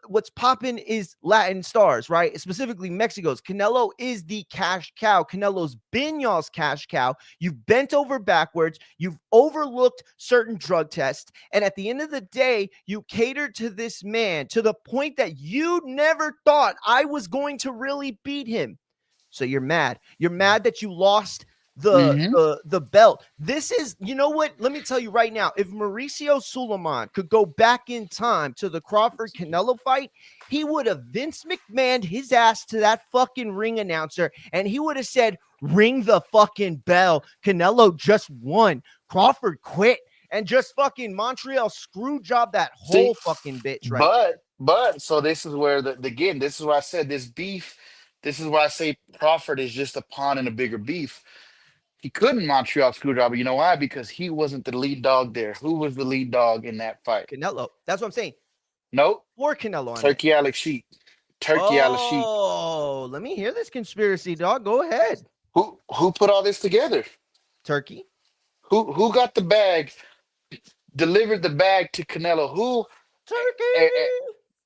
what's popping is Latin stars, right? Specifically Mexico's. Canelo is the cash cow. Canelo's been y'all's cash cow. You've bent over backwards. You've overlooked certain drug tests. And at the end of the day, you catered to this man to the point that you never thought I was going to really beat him. So you're mad. You're mad that you lost the belt. This is, you know what? Let me tell you right now, if Mauricio Suleiman could go back in time to the Crawford Canelo fight, he would have Vince McMahoned his ass to that fucking ring announcer, and he would have said, ring the fucking bell. Canelo just won. Crawford quit. And just fucking Montreal screw job that whole fucking bitch, right? But so this is where this is why I said this beef. This is why I say Crawford is just a pawn in a bigger beef. He couldn't Montreal Screwdriver. You know why? Because he wasn't the lead dog there. Who was the lead dog in that fight? Canelo. That's what I'm saying. Nope. For Canelo. Turkey Alex Sheep. Oh, let me hear this conspiracy, dog. Go ahead. Who put all this together? Turkey. Who got the bag? Delivered the bag to Canelo? Who? Turkey.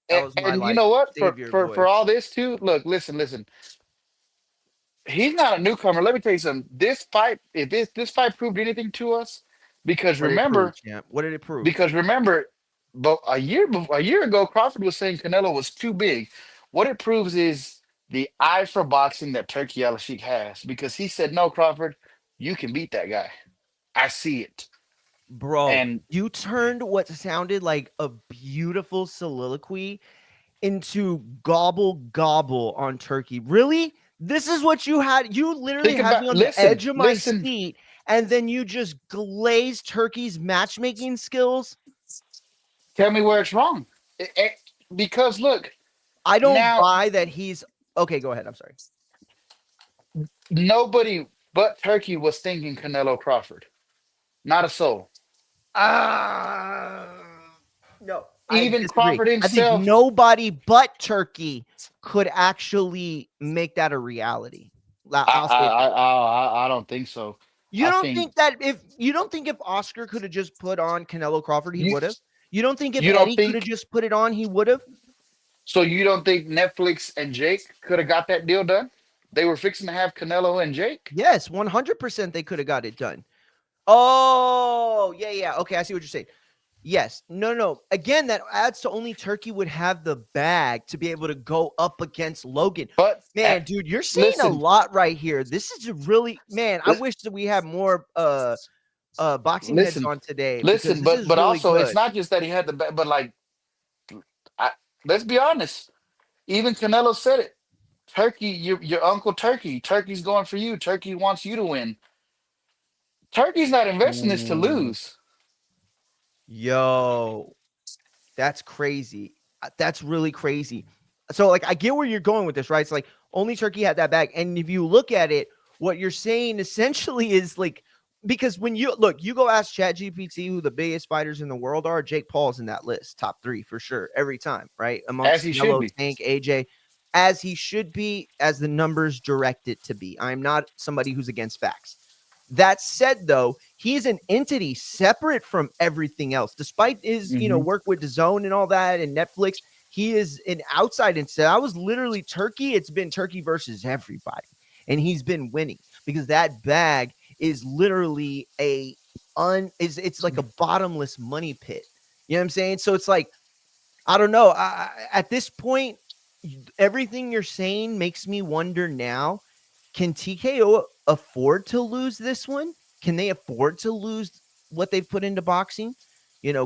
And you know what? For all this too. Look, listen. He's not a newcomer. Let me tell you something. This fight, if this fight proved anything to us, because what remember, what did it prove? Because remember, but a year ago, Crawford was saying Canelo was too big. What it proves is the eye for boxing that Turkey Al-Sheikh has, because he said, "No, Crawford, you can beat that guy. I see it." Bro, and you turned what sounded like a beautiful soliloquy into gobble on Turkey. Really? This is what you had? You literally had me on the edge of my seat, and then you just glazed Turkey's matchmaking skills? Tell me where it's wrong. Because look, I don't buy that he's... Okay, go ahead. I'm sorry. Nobody but Turkey was thinking Canelo Crawford. Not a soul. No. Even Crawford himself. I think nobody but Turkey could actually make that a reality. I don't think so. You don't think if Oscar could have just put on Canelo Crawford, he would have? You don't think if Eddie could have just put it on, he would have? So you don't think Netflix and Jake could have got that deal done? They were fixing to have Canelo and Jake? Yes, 100% they could have got it done. Oh, yeah. Okay, I see what you're saying. Yes. No. Again, that adds to only Turkey would have the bag to be able to go up against Logan. But Man, dude, you're saying a listen, lot right here. This is a really, man, I li- wish that we had more boxing heads listen, on today because listen. this But is really also, it's good. not just that he had the but like, I, let's be honest. Even Canelo said it. Turkey, your uncle Turkey. Turkey's going for you. Turkey wants you to win. Turkey's not investing this to Ooh. lose. Yo, that's crazy. That's really crazy. So, like, I get where you're going with this, right? It's like only Turkey had that bag. And if you look at it, what you're saying essentially is like, because when you look, you go ask ChatGPT who the biggest fighters in the world are, Jake Paul's in that list, top 3 for sure, every time, right? As Amongst he should Canelo, be. Tank, AJ, as he should be, as the numbers direct it to be. I'm not somebody who's against facts. That said, though, he's an entity separate from everything else. Despite his, Hmm. work with DAZN and all that and Netflix, he is an outside entity. I was literally Turkey. It's been Turkey versus everybody, and he's been winning because that bag is literally it's like a bottomless money pit. You know what I'm saying? So it's like, I don't know. At this point, everything you're saying makes me wonder now, can TKO afford to lose this one? Can they afford to lose what they've put into boxing?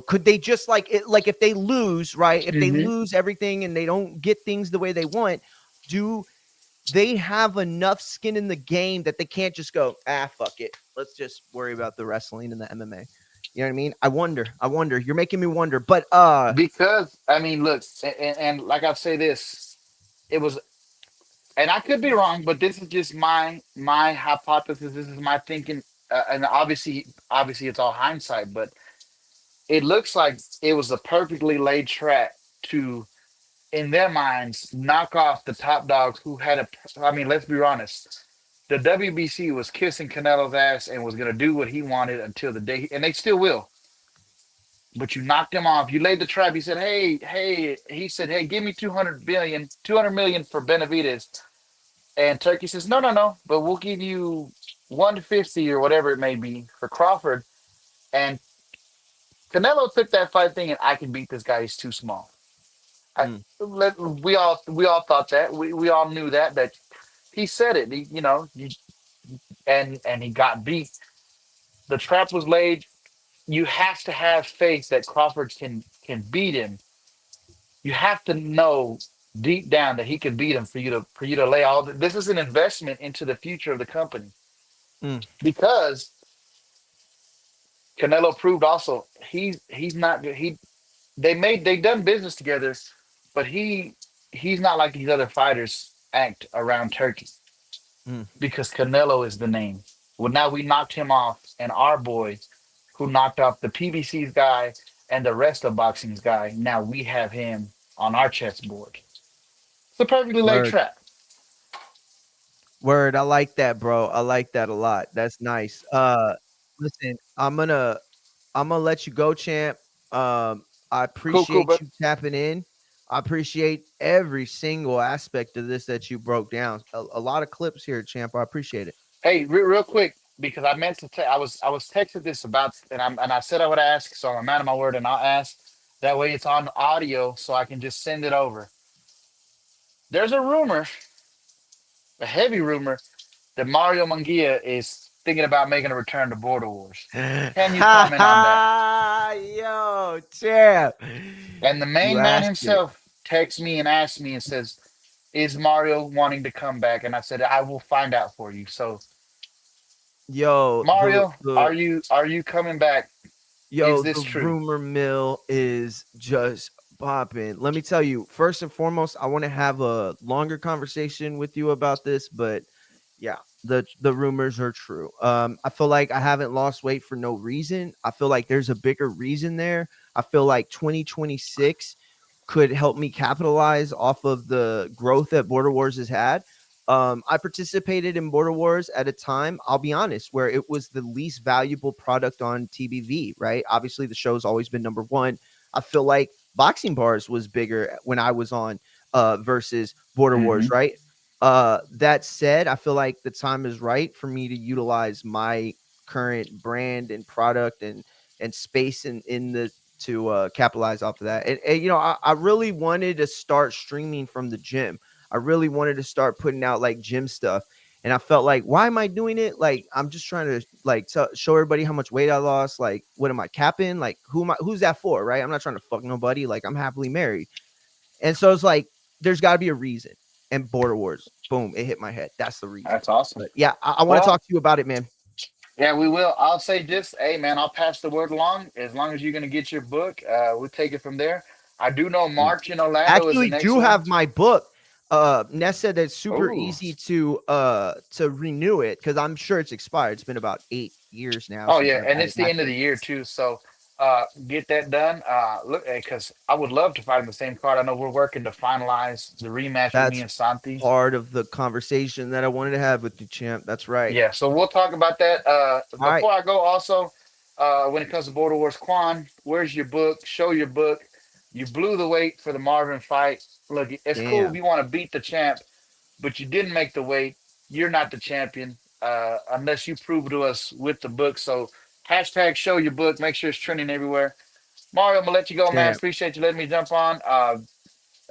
Could they just like if they lose, right? If they Hmm. lose everything and they don't get things the way they want, do they have enough skin in the game that they can't just go, fuck it. Let's just worry about the wrestling and the MMA. You know what I mean? I wonder. You're making me wonder. But Because I mean, look, and like I say this, it was, and I could be wrong, but this is just my hypothesis. This is my thinking, and obviously, it's all hindsight, but it looks like it was a perfectly laid trap to, in their minds, knock off the top dogs who had a. I mean, let's be honest. The WBC was kissing Canelo's ass and was going to do what he wanted until the day, and they still will. But you knocked him off. You laid the trap. He said, hey. He said, hey, give me 200 million for Benavidez. And Turkey says, no. But we'll give you 150 or whatever it may be for Crawford. And Canelo took that fight thinking, I can beat this guy. He's too small. mm, We all thought that. We all knew that he said it. And he got beat. The trap was laid. You have to have faith that Crawford can beat him. You have to know deep down that he can beat him for you to lay all this is an investment into the future of the company mm, because Canelo proved also he's not good. They done business together, but he's not like these other fighters act around Turkey mm. because Canelo is the name. Well, now we knocked him off, and our boy, who knocked off the PBC's guy and the rest of boxing's guy, now we have him on our chessboard. It's a perfectly laid Word. trap. Word. I like that, bro. I like that a lot. That's nice. Listen, I'm gonna let you go, champ. I Cool, appreciate but you tapping in. I appreciate every single aspect of this that you broke down. A lot of clips here, champ. I appreciate it. hey, real quick, because I meant to. I was texted this about, and I said I would ask, so I'm a man of my word, and I'll ask. That way, it's on audio, so I can just send it over. There's a rumor, a heavy rumor, that Mario Munguia is thinking about making a return to Border Wars. Can you comment on that? Yo, champ. And the You main man asked it. himself texts me and asks me and says, "Is Mario wanting to come back?" And I said, "I will find out for you." So, Yo, the Mario, the are you coming back? Is Yo, this the true? rumor mill is just popping. Let me tell you, first and foremost, I want to have a longer conversation with you about this, but yeah, the rumors are true. I feel like I haven't lost weight for no reason. I feel like there's a bigger reason there. I feel like 2026 could help me capitalize off of the growth that Border Wars has had. I participated in Border Wars at a time, I'll be honest, where it was the least valuable product on TBV, right? Obviously, the show's always been number one. I feel like Boxing Bars was bigger when I was on versus Border Wars, Hmm. right? That said, I feel like the time is right for me to utilize my current brand and product and space in the to capitalize off of that. And you know, I really wanted to start streaming from the gym. I really wanted to start putting out like gym stuff. And I felt like, why am I doing it? Like, I'm just trying to like show everybody how much weight I lost. Like, what am I capping? Like, who's that for? Right. I'm not trying to fuck nobody. Like, I'm happily married. And so it's like, there's got to be a reason. And Border Wars, boom, it hit my head. That's the reason. That's awesome. But yeah, I want to Well, talk to you about it, man. yeah, we will. I'll say just, hey, man, I'll pass the word along. As long as you're going to get your book, we'll take it from there. I do know March in Orlando is the Actually, next do one. have my book. Ness said that it's super Ooh. easy to renew it because I'm sure it's expired. It's been about 8 years now. Oh since yeah, I've and had it's it the back end of there. the year too. So get that done. Look, because I would love to fight in the same card. I know we're working to finalize the rematch with me That's and Santi. part of the conversation that I wanted to have with you, champ. That's right. Yeah, so we'll talk about that. All right. Before I go, also, when it comes to Border Wars, Quan, where's your book? Show your book. You blew the weight for the Marvin fight. Look, it's cool if Damn. you want to beat the champ, but you didn't make the weight. You're not the champion unless you prove to us with the book. So hashtag show your book. Make sure it's trending everywhere. Mario, I'm gonna let you go, man. Champ. Appreciate you letting me jump on.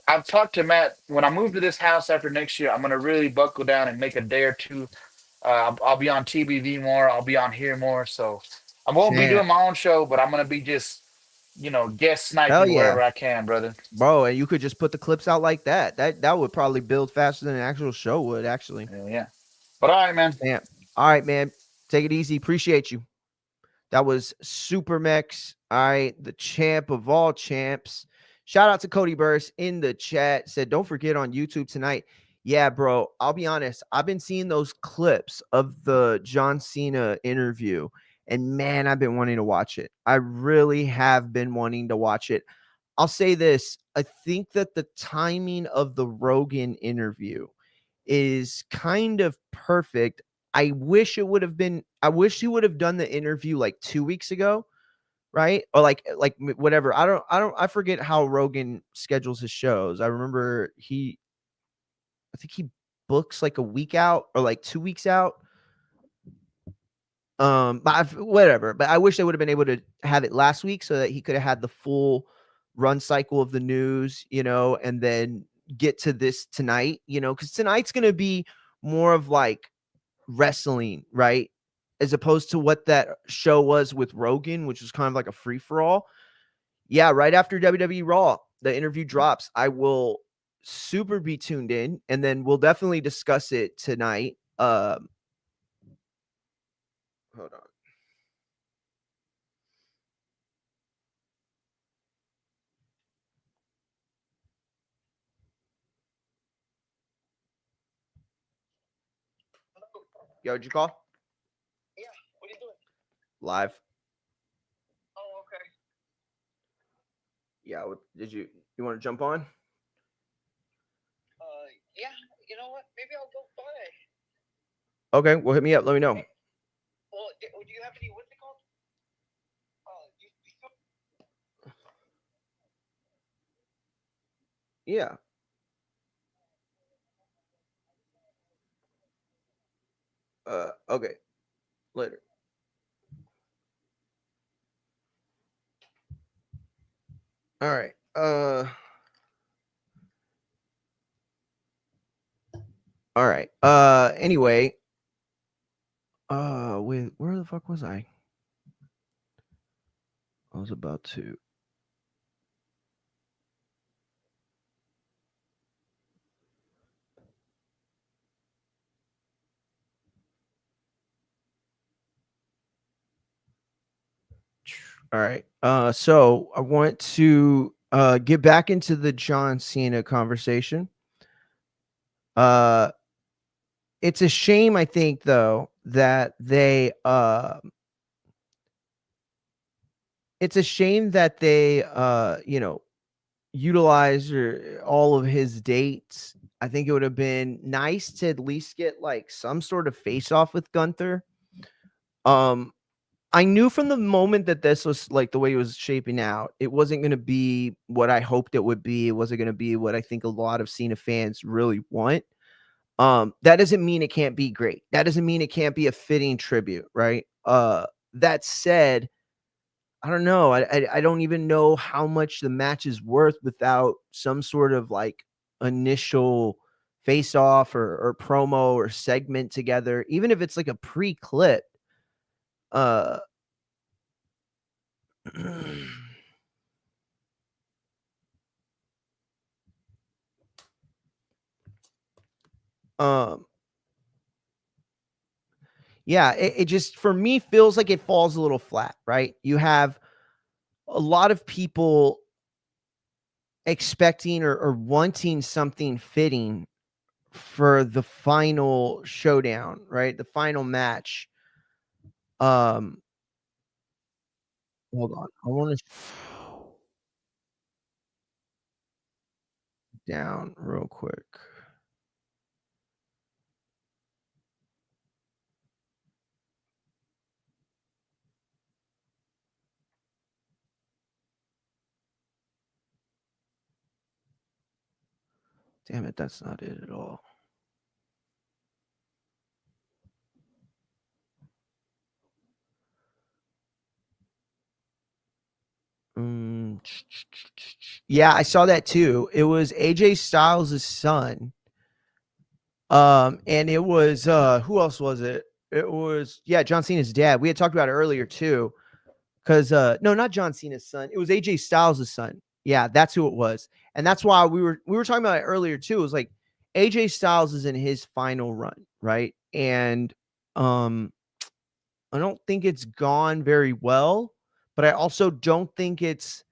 I've talked to Matt. When I move to this house after next year, I'm gonna really buckle down and make a day or two. I'll be on TBV more. I'll be on here more. So I won't be Champ. doing my own show, but I'm gonna be just, guest Hell sniping yeah. wherever I can, brother. Bro, and you could just put the clips out like that. That would probably build faster than an actual show would, actually. Yeah. But all right, man. Champ. All right, man. Take it easy. Appreciate you. That was Super Mex. All right, the champ of all champs. Shout out to Cody Burris in the chat. Said, don't forget on YouTube tonight. Yeah, bro. I'll be honest. I've been seeing those clips of the John Cena interview, and man, I've been wanting to watch it. I really have been wanting to watch it. I'll say this. I think that the timing of the Rogan interview is kind of perfect. I wish he would have done the interview like 2 weeks ago, right? Or like whatever. I forget how Rogan schedules his shows. I remember I think he books like a week out or like 2 weeks out. Whatever. But I wish they would have been able to have it last week so that he could have had the full run cycle of the news, and then get to this tonight, because tonight's going to be more of like wrestling, right? As opposed to what that show was with Rogan, which was kind of like a free for all. Yeah, right after WWE Raw, the interview drops. I will super be tuned in, and then we'll definitely discuss it tonight. Hold on. Yo, did you call? Yeah. What are you doing? Live. Oh, okay. Yeah. Did you want to jump on? Yeah. You know what? Maybe I'll go by. Okay. Well, hit me up. Let me know. Well, do you have any? What's it called? Yeah. Okay. Later. All right. All right. Anyway. Wait, where the fuck was I? I was about to. All right. So I want to get back into the John Cena conversation. It's a shame, I think, though, that utilize all of his dates. I think it would have been nice to at least get like some sort of face off with Gunther. I knew from the moment that this was like the way it was shaping out, it wasn't going to be what I hoped it would be. It wasn't going to be what I think a lot of Cena fans really want. That doesn't mean it can't be great. That doesn't mean it can't be a fitting tribute, right? That said, I don't know. I don't even know how much the match is worth without some sort of like initial face off or promo or segment together, even if it's like a pre-clip. Uh um yeah, it just for me feels like it falls a little flat, right? You have a lot of people expecting or wanting something fitting for the final showdown, right? The final match. Um, Hold on. I want to down real quick. Damn it, that's not it at all. Yeah, I saw that too. It was AJ Styles' son. And it was who else was it? It was John Cena's dad. We had talked about it earlier too. Because no, not John Cena's son. It was AJ Styles' son. Yeah, that's who it was. And that's why we were talking about it earlier too. It was like AJ Styles is in his final run, right? And I don't think it's gone very well, but I also don't think it's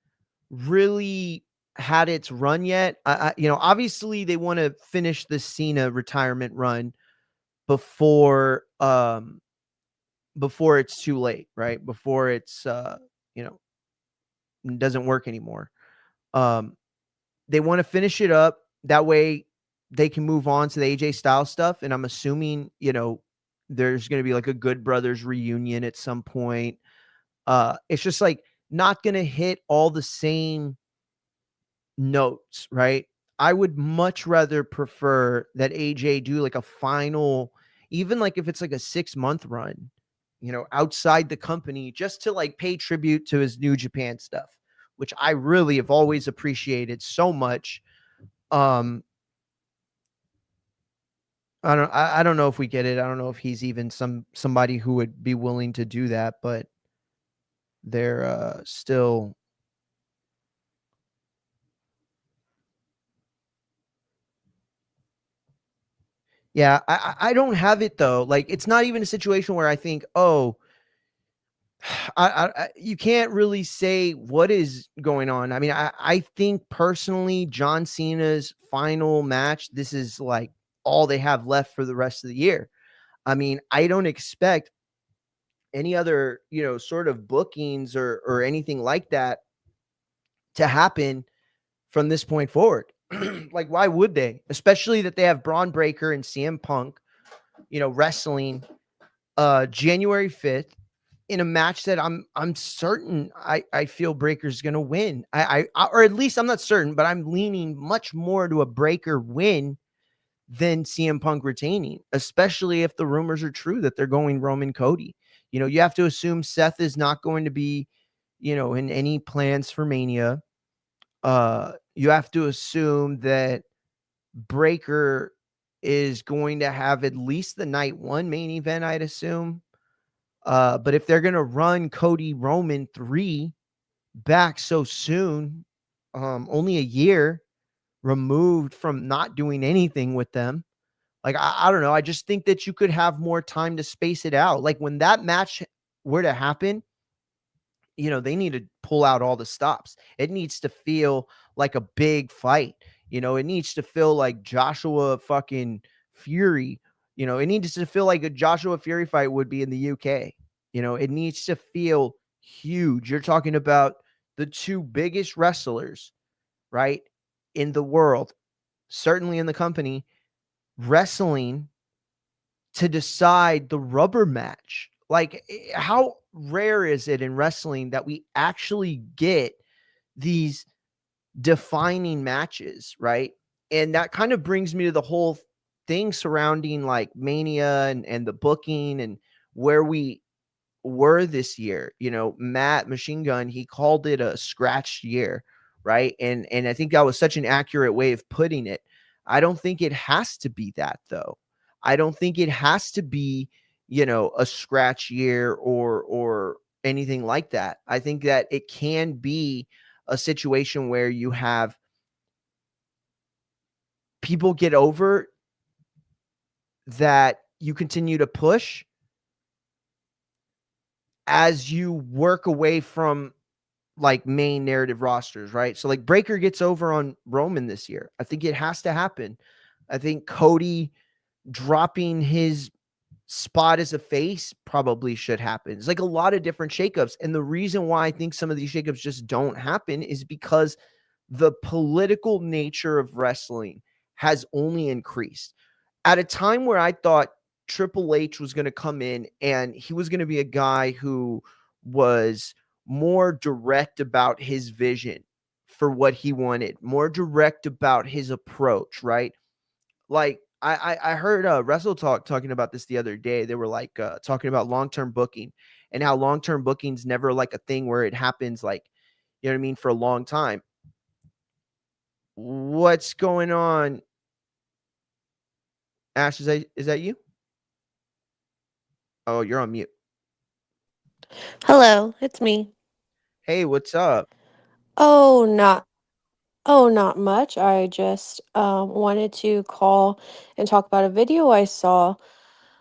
really had its run yet. Obviously they want to finish the Cena retirement run before it's too late, right? Before it's doesn't work anymore. They want to finish it up. That way they can move on to the AJ Styles stuff. And I'm assuming, there's going to be like a Good Brothers reunion at some point. It's just like not going to hit all the same notes, right? I would much rather prefer that AJ do like a final, even like if it's like a 6-month run, outside the company, just to like pay tribute to his New Japan stuff, which I really have always appreciated so much. I don't know if we get it. I don't know if he's even somebody who would be willing to do that, but they're still. Yeah, I don't have it though. Like it's not even a situation where I think, oh, you can't really say what is going on. I mean, I think personally, John Cena's final match, this is like all they have left for the rest of the year. I mean, I don't expect any other, sort of bookings or anything like that to happen from this point forward. Like, why would they? Especially that they have Braun Breaker and CM Punk, wrestling January 5th in a match that I'm certain I feel Breaker's gonna win. Or at least I'm not certain, but I'm leaning much more to a Breaker win than CM Punk retaining, especially if the rumors are true that they're going Roman-Cody. You have to assume Seth is not going to be, in any plans for Mania. You have to assume that Breaker is going to have at least the night one main event, I'd assume. But if they're going to run Cody Roman 3 back so soon, only a year removed from not doing anything with them, like, I don't know. I just think that you could have more time to space it out. Like when that match were to happen, they need to pull out all the stops. It needs to feel like a big fight. It needs to feel like Joshua fucking Fury. It needs to feel like a Joshua Fury fight would be in the UK. It needs to feel huge. You're talking about the two biggest wrestlers, right, in the world, certainly in the company, wrestling to decide the rubber match. Like, how rare is it in wrestling that we actually get these defining matches, right? And that kind of brings me to the whole thing surrounding like Mania and the booking and where we were this year. You know, Matt Machine Gun, he called it a scratched year, right? And I think that was such an accurate way of putting it. I don't think it has to be that though. I don't think it has to be, you know, a scratch year or anything like that. I think that it can be a situation where you have people get over that you continue to push as you work away from like main narrative rosters, right? So like Breaker gets over on Roman this year. I think it has to happen. I think Cody dropping his spot as a face probably should happen. It's like a lot of different shakeups. And the reason why I think some of these shakeups just don't happen is because the political nature of wrestling has only increased. At a time where I thought Triple H was going to come in and he was going to be a guy who was more direct about his vision for what he wanted, more direct about his approach, right? Like I heard Wrestle Talk talking about this the other day. They were like talking about long-term booking and how long-term booking's never like a thing where it happens like, you know what I mean, for a long time. What's going on? Ash, is that you? Oh, you're on mute. Hello, it's me. Hey, what's up? Oh, not not much. I just wanted to call and talk about a video I saw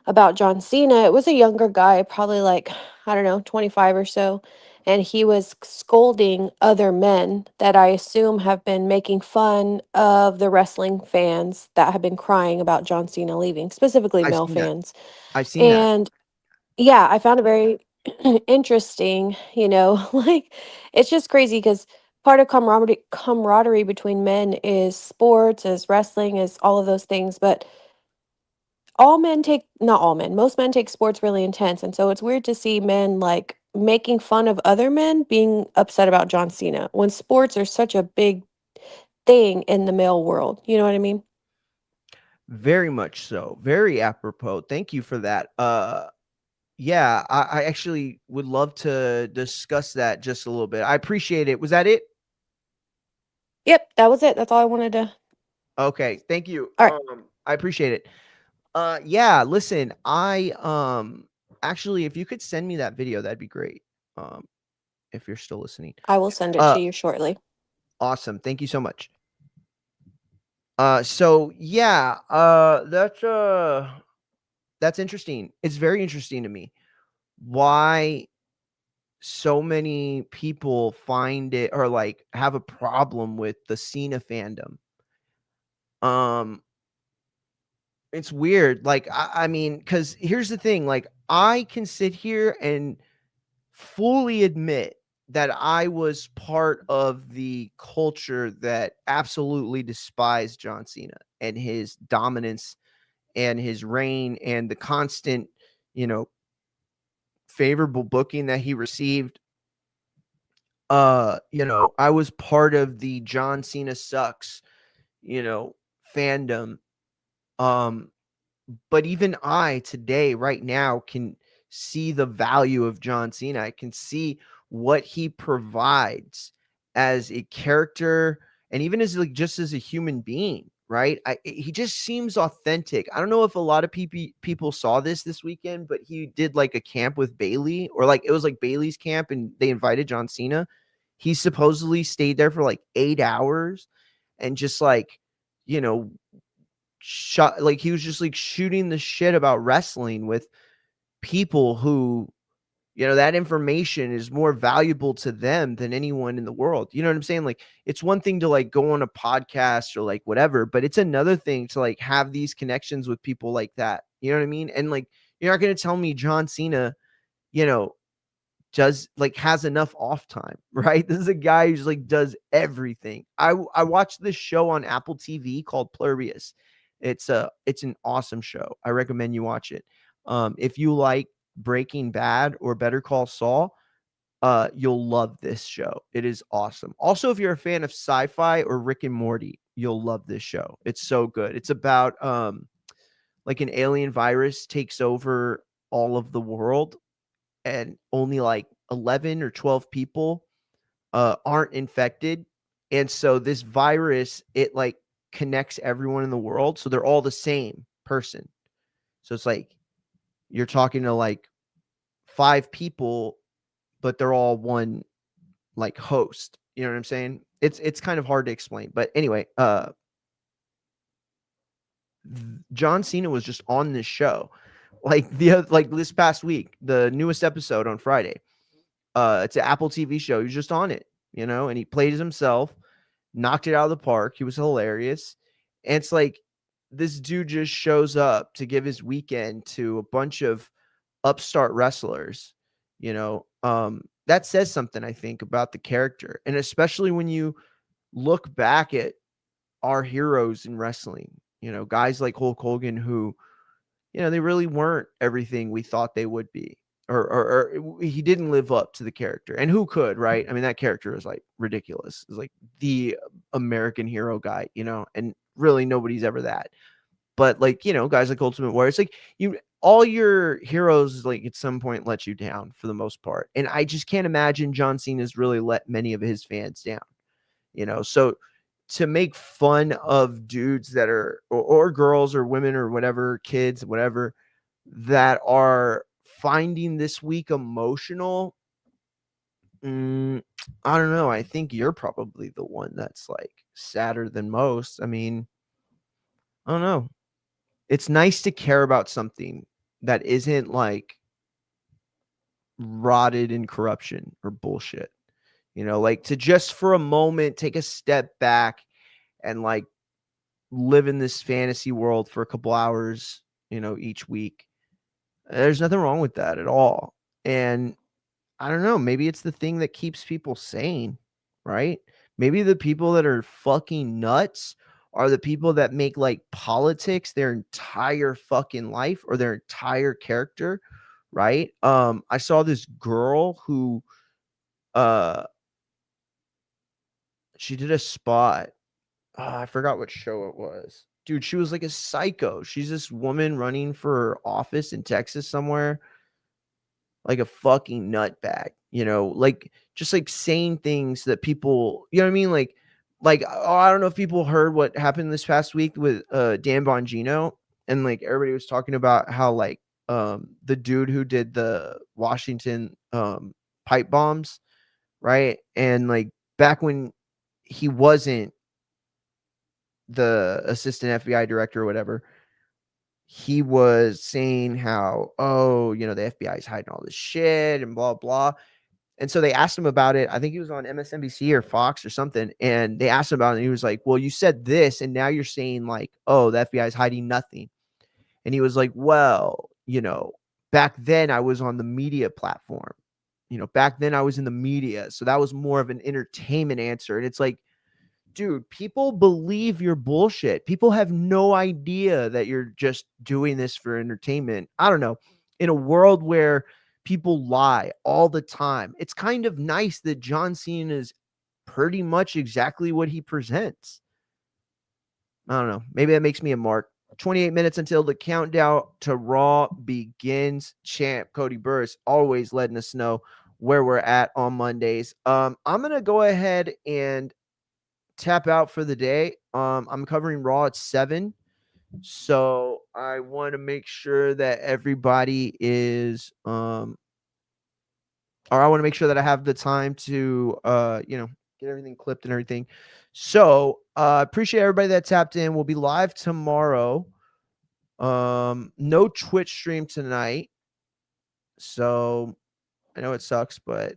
about John Cena. It was a younger guy, probably like, I don't know, 25 or so, and he was scolding other men that I assume have been making fun of the wrestling fans that have been crying about John Cena leaving, specifically I've male seen that. fans. I've seen that. And yeah, I found it very interesting, like it's just crazy because part of camaraderie between men is sports, is wrestling, is all of those things, but not all men, most men take sports really intense, and so it's weird to see men like making fun of other men being upset about John Cena when sports are such a big thing in the male world. You know what I mean? Very much so. Very apropos. Thank you for that. Yeah, I actually would love to discuss that just a little bit. I appreciate it. Was that it? Yep, that was it. That's all I wanted to. Okay, thank you. All right, I appreciate it. Yeah, listen, I actually if you could send me that video, that'd be great. If you're still listening. I will send it Uh to you shortly. awesome. Thank you so much. So yeah, that's interesting. It's very interesting to me why so many people find it or like have a problem with the Cena fandom. Um, it's weird. Like, I mean, because here's the thing: like, I can sit here and fully admit that I was part of the culture that absolutely despised John Cena and his dominance and his reign and the constant, you know, favorable booking that he received. You know, I was part of the John Cena sucks, you know, fandom. Um, but even I today, right now, can see the value of John Cena. I can see what he provides as a character and even as like just as a human being, right? He just seems authentic. I don't know if a lot of people saw this weekend, but he did like a camp with Bailey, or like it was like Bailey's camp, and they invited John Cena. He supposedly stayed there for like 8 hours and just like, you know, shot like he was just like shooting the shit about wrestling with people who, you know, that information is more valuable to them than anyone in the world. You know what I'm saying? Like, it's one thing to like go on a podcast or like whatever, but it's another thing to like have these connections with people like that. You know what I mean? And like, you're not going to tell me John Cena, you know, does like has enough off time, right? This is a guy who's like does everything. I watched this show on Apple TV called Plurbius. It's an awesome show. I recommend you watch it. If you like Breaking Bad or Better Call Saul, you'll love this show. It is awesome. Also, if you're a fan of sci-fi or Rick and Morty, you'll love this show. It's so good. It's about like an alien virus takes over all of the world, and only like 11 or 12 people aren't infected. And so this virus, it like connects everyone in the world. So they're all the same person. So it's like you're talking to like 5 people, but they're all one like host. You know what I'm saying? It's kind of hard to explain. But anyway, John Cena was just on this show like this past week, the newest episode on Friday. It's an Apple TV show. He was just on it, you know, and he played as himself, knocked it out of the park. He was hilarious. And it's like this dude just shows up to give his weekend to a bunch of upstart wrestlers, you know. That says something, I think, about the character. And especially when you look back at our heroes in wrestling, you know, guys like Hulk Hogan who, you know, they really weren't everything we thought they would be. Or he didn't live up to the character. And who could, right? I mean, that character is like ridiculous. It's like the American hero guy, you know, and really nobody's ever that. But like, you know, guys like Ultimate Warrior, it's like all your heroes like at some point let you down for the most part. And I just can't imagine John Cena's really let many of his fans down, you know. So to make fun of dudes that are or girls or women or whatever, kids, whatever, that are finding this week emotional, I don't know. I think you're probably the one that's like sadder than most. I mean, I don't know. It's nice to care about something that isn't like rotted in corruption or bullshit. You know, like to just for a moment take a step back and like live in this fantasy world for a couple hours, you know, each week. There's nothing wrong with that at all. And I don't know, maybe it's the thing that keeps people sane, right? Maybe the people that are fucking nuts are the people that make like politics their entire fucking life or their entire character, right? I saw this girl who she did a spot. I forgot what show it was. Dude, she was like a psycho. She's this woman running for office in Texas somewhere, like a fucking nutbag, you know, like just like saying things that people, you know what I mean? Oh, I don't know if people heard what happened this past week with Dan Bongino, and like everybody was talking about how like the dude who did the Washington pipe bombs, right? And like back when he wasn't the assistant FBI director or whatever, he was saying how, oh, you know, the FBI is hiding all this shit and blah, blah. And so they asked him about it. I think he was on MSNBC or Fox or something. And they asked him about it. And he was like, well, you said this. And now you're saying like, oh, the FBI is hiding nothing. And he was like, well, you know, back then I was on the media platform. You know, back then I was in the media. So that was more of an entertainment answer. And it's like, dude, people believe your bullshit. People have no idea that you're just doing this for entertainment. I don't know. In a world where people lie all the time, it's kind of nice that John Cena is pretty much exactly what he presents. I don't know. Maybe that makes me a mark. 28 minutes until the countdown to Raw begins. Champ Cody Burris always letting us know where we're at on Mondays. I'm going to go ahead and tap out for the day. I'm covering Raw at 7. So I want to make sure that everybody is or I want to make sure that I have the time to you know, get everything clipped and everything. So appreciate everybody that tapped in. We'll be live tomorrow. No Twitch stream tonight. So I know it sucks, but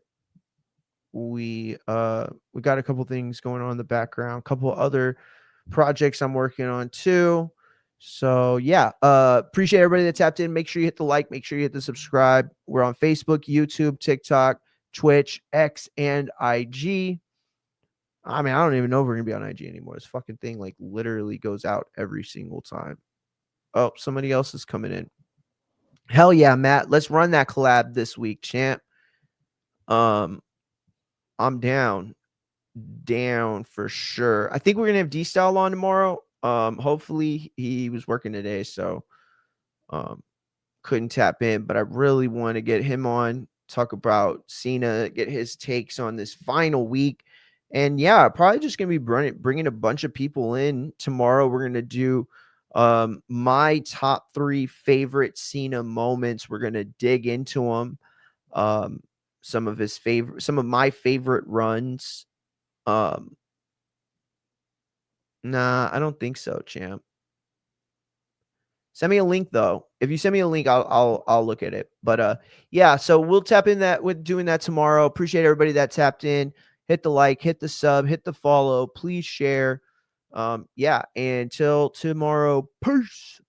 we got a couple things going on in the background, a couple other projects I'm working on too. So yeah, appreciate everybody that tapped in. Make sure you hit the like, make sure you hit the subscribe. We're on Facebook, YouTube, TikTok, Twitch, X, and IG. I mean, I don't even know if we're gonna be on IG anymore. This fucking thing like literally goes out every single time. Oh, somebody else is coming in. Hell yeah, Matt. Let's run that collab this week, champ. I'm down for sure. I think we're gonna have D-Style on tomorrow. Hopefully he was working today, so couldn't tap in, but I really want to get him on talk about Cena, get his takes on this final week. And yeah, probably just going to be bringing a bunch of people in tomorrow. We're going to do my top 3 favorite Cena moments. We're going to dig into them. Some of my favorite runs. Nah, I don't think so, champ. Send me a link though. If you send me a link, I'll look at it. But yeah, so we'll tap in that with doing that tomorrow. Appreciate everybody that tapped in. Hit the like, hit the sub, hit the follow. Please share. Yeah, and until tomorrow, peace.